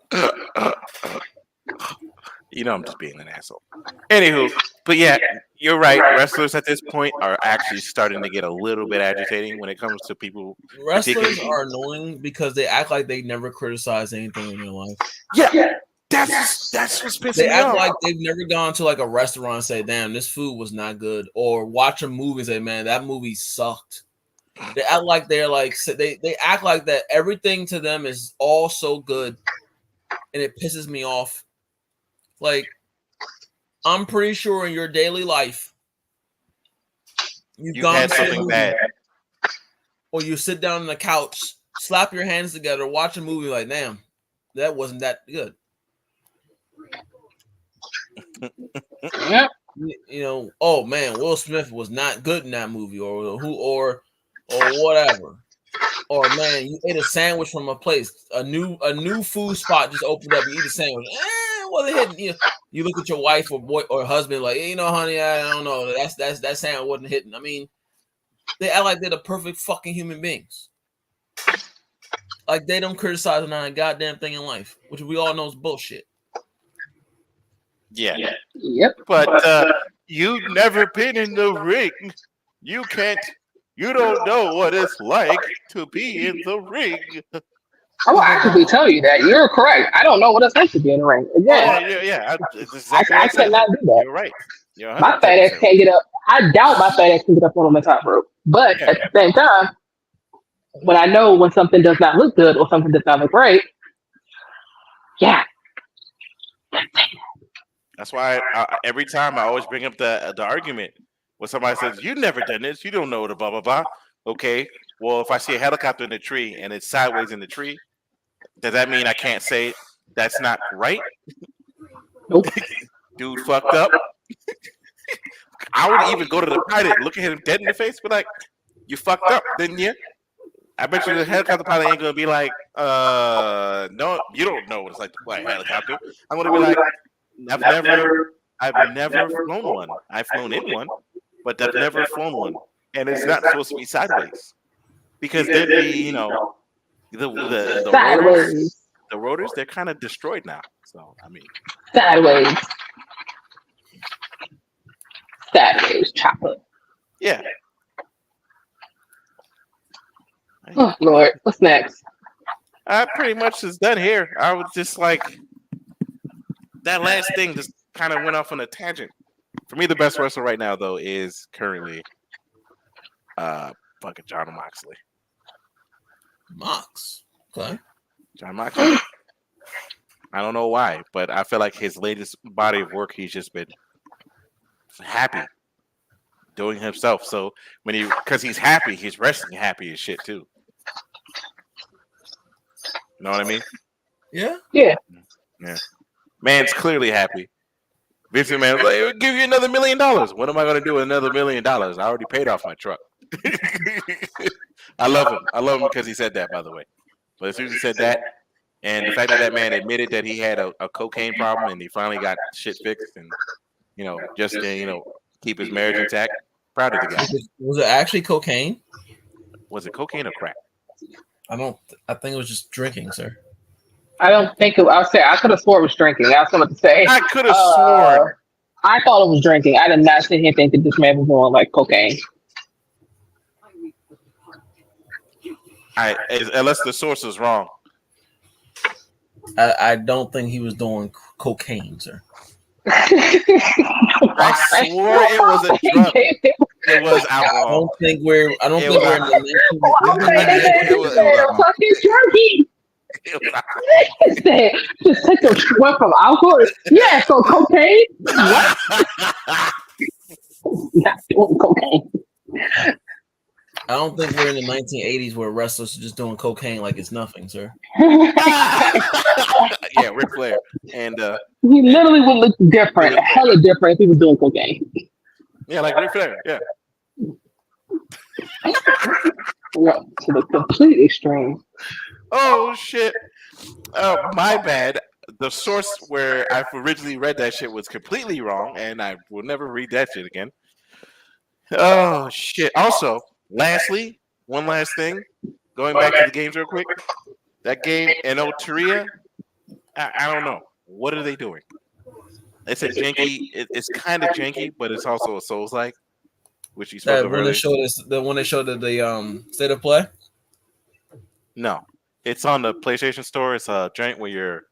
I'm just being an asshole. Anywho, but yeah, you're right. Wrestlers at this point are actually starting to get a little bit agitating when it comes to people. Wrestlers are annoying because they act like they never criticize anything in their life. Yeah, that's what's pissing They me act off. like they've never gone to like a restaurant and say, "Damn, this food was not good," or watch a movie and say, "Man, that movie sucked." They act like they're like they act like that everything to them is all so good, and it pisses me off. Like, I'm pretty sure in your daily life, you've gone had to something bad, or you sit down on the couch, slap your hands together, watch a movie like, "Damn, that wasn't that good." Yep. Oh man, Will Smith was not good in that movie, or whatever. Or man, you ate a sandwich from a place, a new food spot just opened up. You eat a sandwich. wasn't hitting. You look at your wife or boy or husband like, hey, honey, I don't know. That sound wasn't hitting. I mean, they act like they're the perfect fucking human beings. Like they don't criticize not a goddamn thing in life, which we all know is bullshit. Yeah. Yep. But you've never been in the ring. You don't know what it's like to be in the ring. I will actively tell you that you're correct. I don't know what it's like to be in the ring. Again, Yeah. It's exactly I what said. cannot do that. You're right. You're My fat ass 110% can't get up. I doubt my fat ass can get up on the top rope. But at the same time, when I know when something does not look good or something does not look right, yeah. That's why every time I always bring up the argument when somebody says, "You never done this. You don't know the blah blah blah." Okay, well, if I see a helicopter in the tree and it's sideways in the tree, does that mean I can't say that's not right? Nope. Dude fucked up. I would even go to the pilot, look at him dead in the face, be like, "You fucked up, didn't you?" I bet you the helicopter pilot ain't gonna be like, "No, you don't know what it's like to fly a helicopter." I'm gonna be like, I've never flown one. I've flown in one, but I've never flown one, and it's not supposed to be sideways because there'd be, the Sideways. rotors, they're kind of destroyed now. So I mean, Sideways. Sideways chopper. yeah. Oh Lord, what's next? I pretty much is done here. I was just like, that last thing just kind of went off on a tangent. For me, the best wrestler right now, though, is currently fucking John Moxley. Mox. Okay. John Moxley. I don't know why, but I feel like his latest body of work, he's just been happy doing himself. So because he's happy, he's wrestling happy as shit too. You know what I mean? Yeah. Yeah. Man's clearly happy. Vince McMahon was like, "We'll give you another $1 million. What am I going to do with another $1 million? I already paid off my truck." I love him. I love him because he said that, by the way. But as soon as he said that, and the fact that man admitted that he had a cocaine problem and he finally got shit fixed and, just to, keep his marriage intact, proud of the guy. Was it actually cocaine? Was it cocaine or crack? I think it was just drinking, sir. I don't think it, I'll say I could have sworn it was drinking. I was going to say I could have sworn. I thought it was drinking. I did not sit here and think that this man was doing like cocaine. Unless the source is wrong. I don't think he was doing cocaine, sir. I swore it was a drug. It was alcohol. I don't think we're in the fucking drinking. Just take a sweat from alcohol. Yeah, so cocaine. What? Not doing cocaine. I don't think we're in the 1980s where wrestlers are just doing cocaine like it's nothing, sir. Yeah, Ric Flair. And he literally would look different, hella different if he was doing cocaine. Yeah, like Ric Flair, yeah. To the complete extreme. Oh shit. My bad. The source where I originally read that shit was completely wrong, and I will never read that shit again. Oh shit. Also, lastly, one last thing. Going back to the games real quick. That game in Oteria, I don't know. What are they doing? It's a janky. It's kind of janky, but it's also a Souls-like, which you spoke of when earlier. they showed us when they showed the state of play. No, it's on the PlayStation Store. It's a joint where you're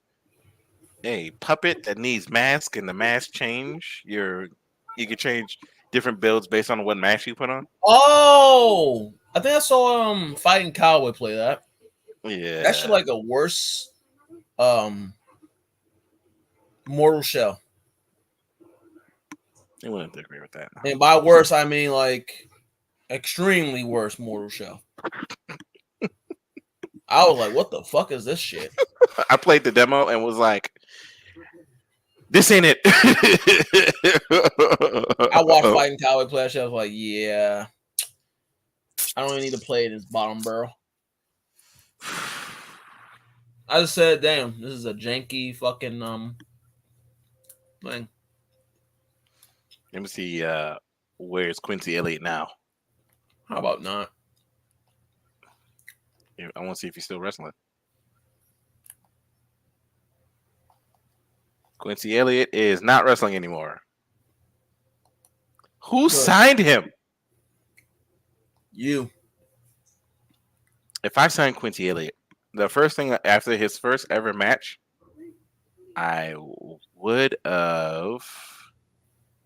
a puppet that needs mask, and the mask change. You can change different builds based on what mask you put on. Oh, I think I saw Fighting Cowboy play that. Yeah, That's like a worse Mortal Shell. I wouldn't agree with that. And by worse, I mean like extremely worse Mortal Shell. I was like, what the fuck is this shit? I played the demo and was like, this ain't it. I watched Fighting Cowboy play that shit. I was like, yeah, I don't even need to play this bottom barrel. I just said, damn, this is a janky fucking Like, Let me see. Where's Quincy Elliott now? how about not? I want to see if he's still wrestling. Quincy Elliott is not wrestling anymore. Who Good. signed him? You. If I signed Quincy Elliott, the first thing after his first ever match, I would have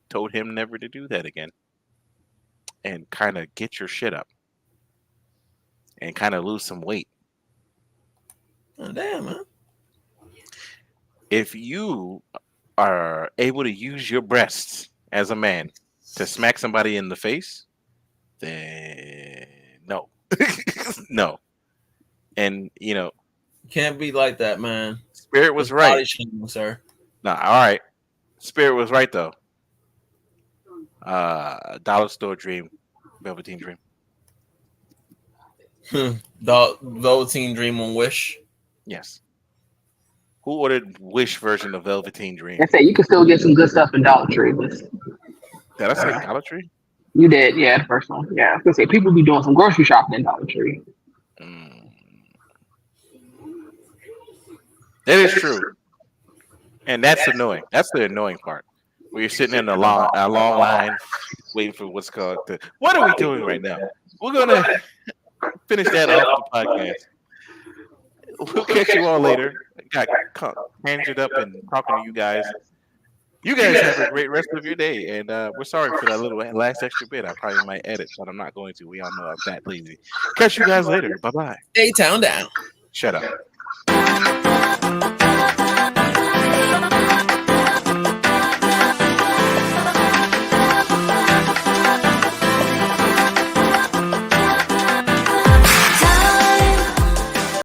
told him never to do that again and kind of get your shit up and kind of lose some weight. Oh, damn, man. If you are able to use your breasts as a man to smack somebody in the face, then no. No. And, you know, Can't be like that, man. Spirit was It's body right. shaming, sir. No, all right. Spirit was right, though. Dollar Store Dream, Velveteen Dream. The Velveteen Dream on Wish. Yes. Who ordered Wish version of Velveteen Dream? I say you can still get some good stuff in Dollar Tree. But Did I say Dollar Tree? you did, yeah, the first one. Yeah, I was gonna say people be doing some grocery shopping in Dollar Tree. That is true. And that's annoying. That's the annoying part. Where you're sitting in a long line waiting for what's called the. What are we doing right now? We're gonna finish that off the podcast. We'll catch you all later. Got tangled up and talking to you guys. You guys have a great rest of your day, and we're sorry for that little last extra bit. I probably might edit, but I'm not going to. We all know I'm that lazy. Catch you guys later. Bye bye. A-Town down. Shut up.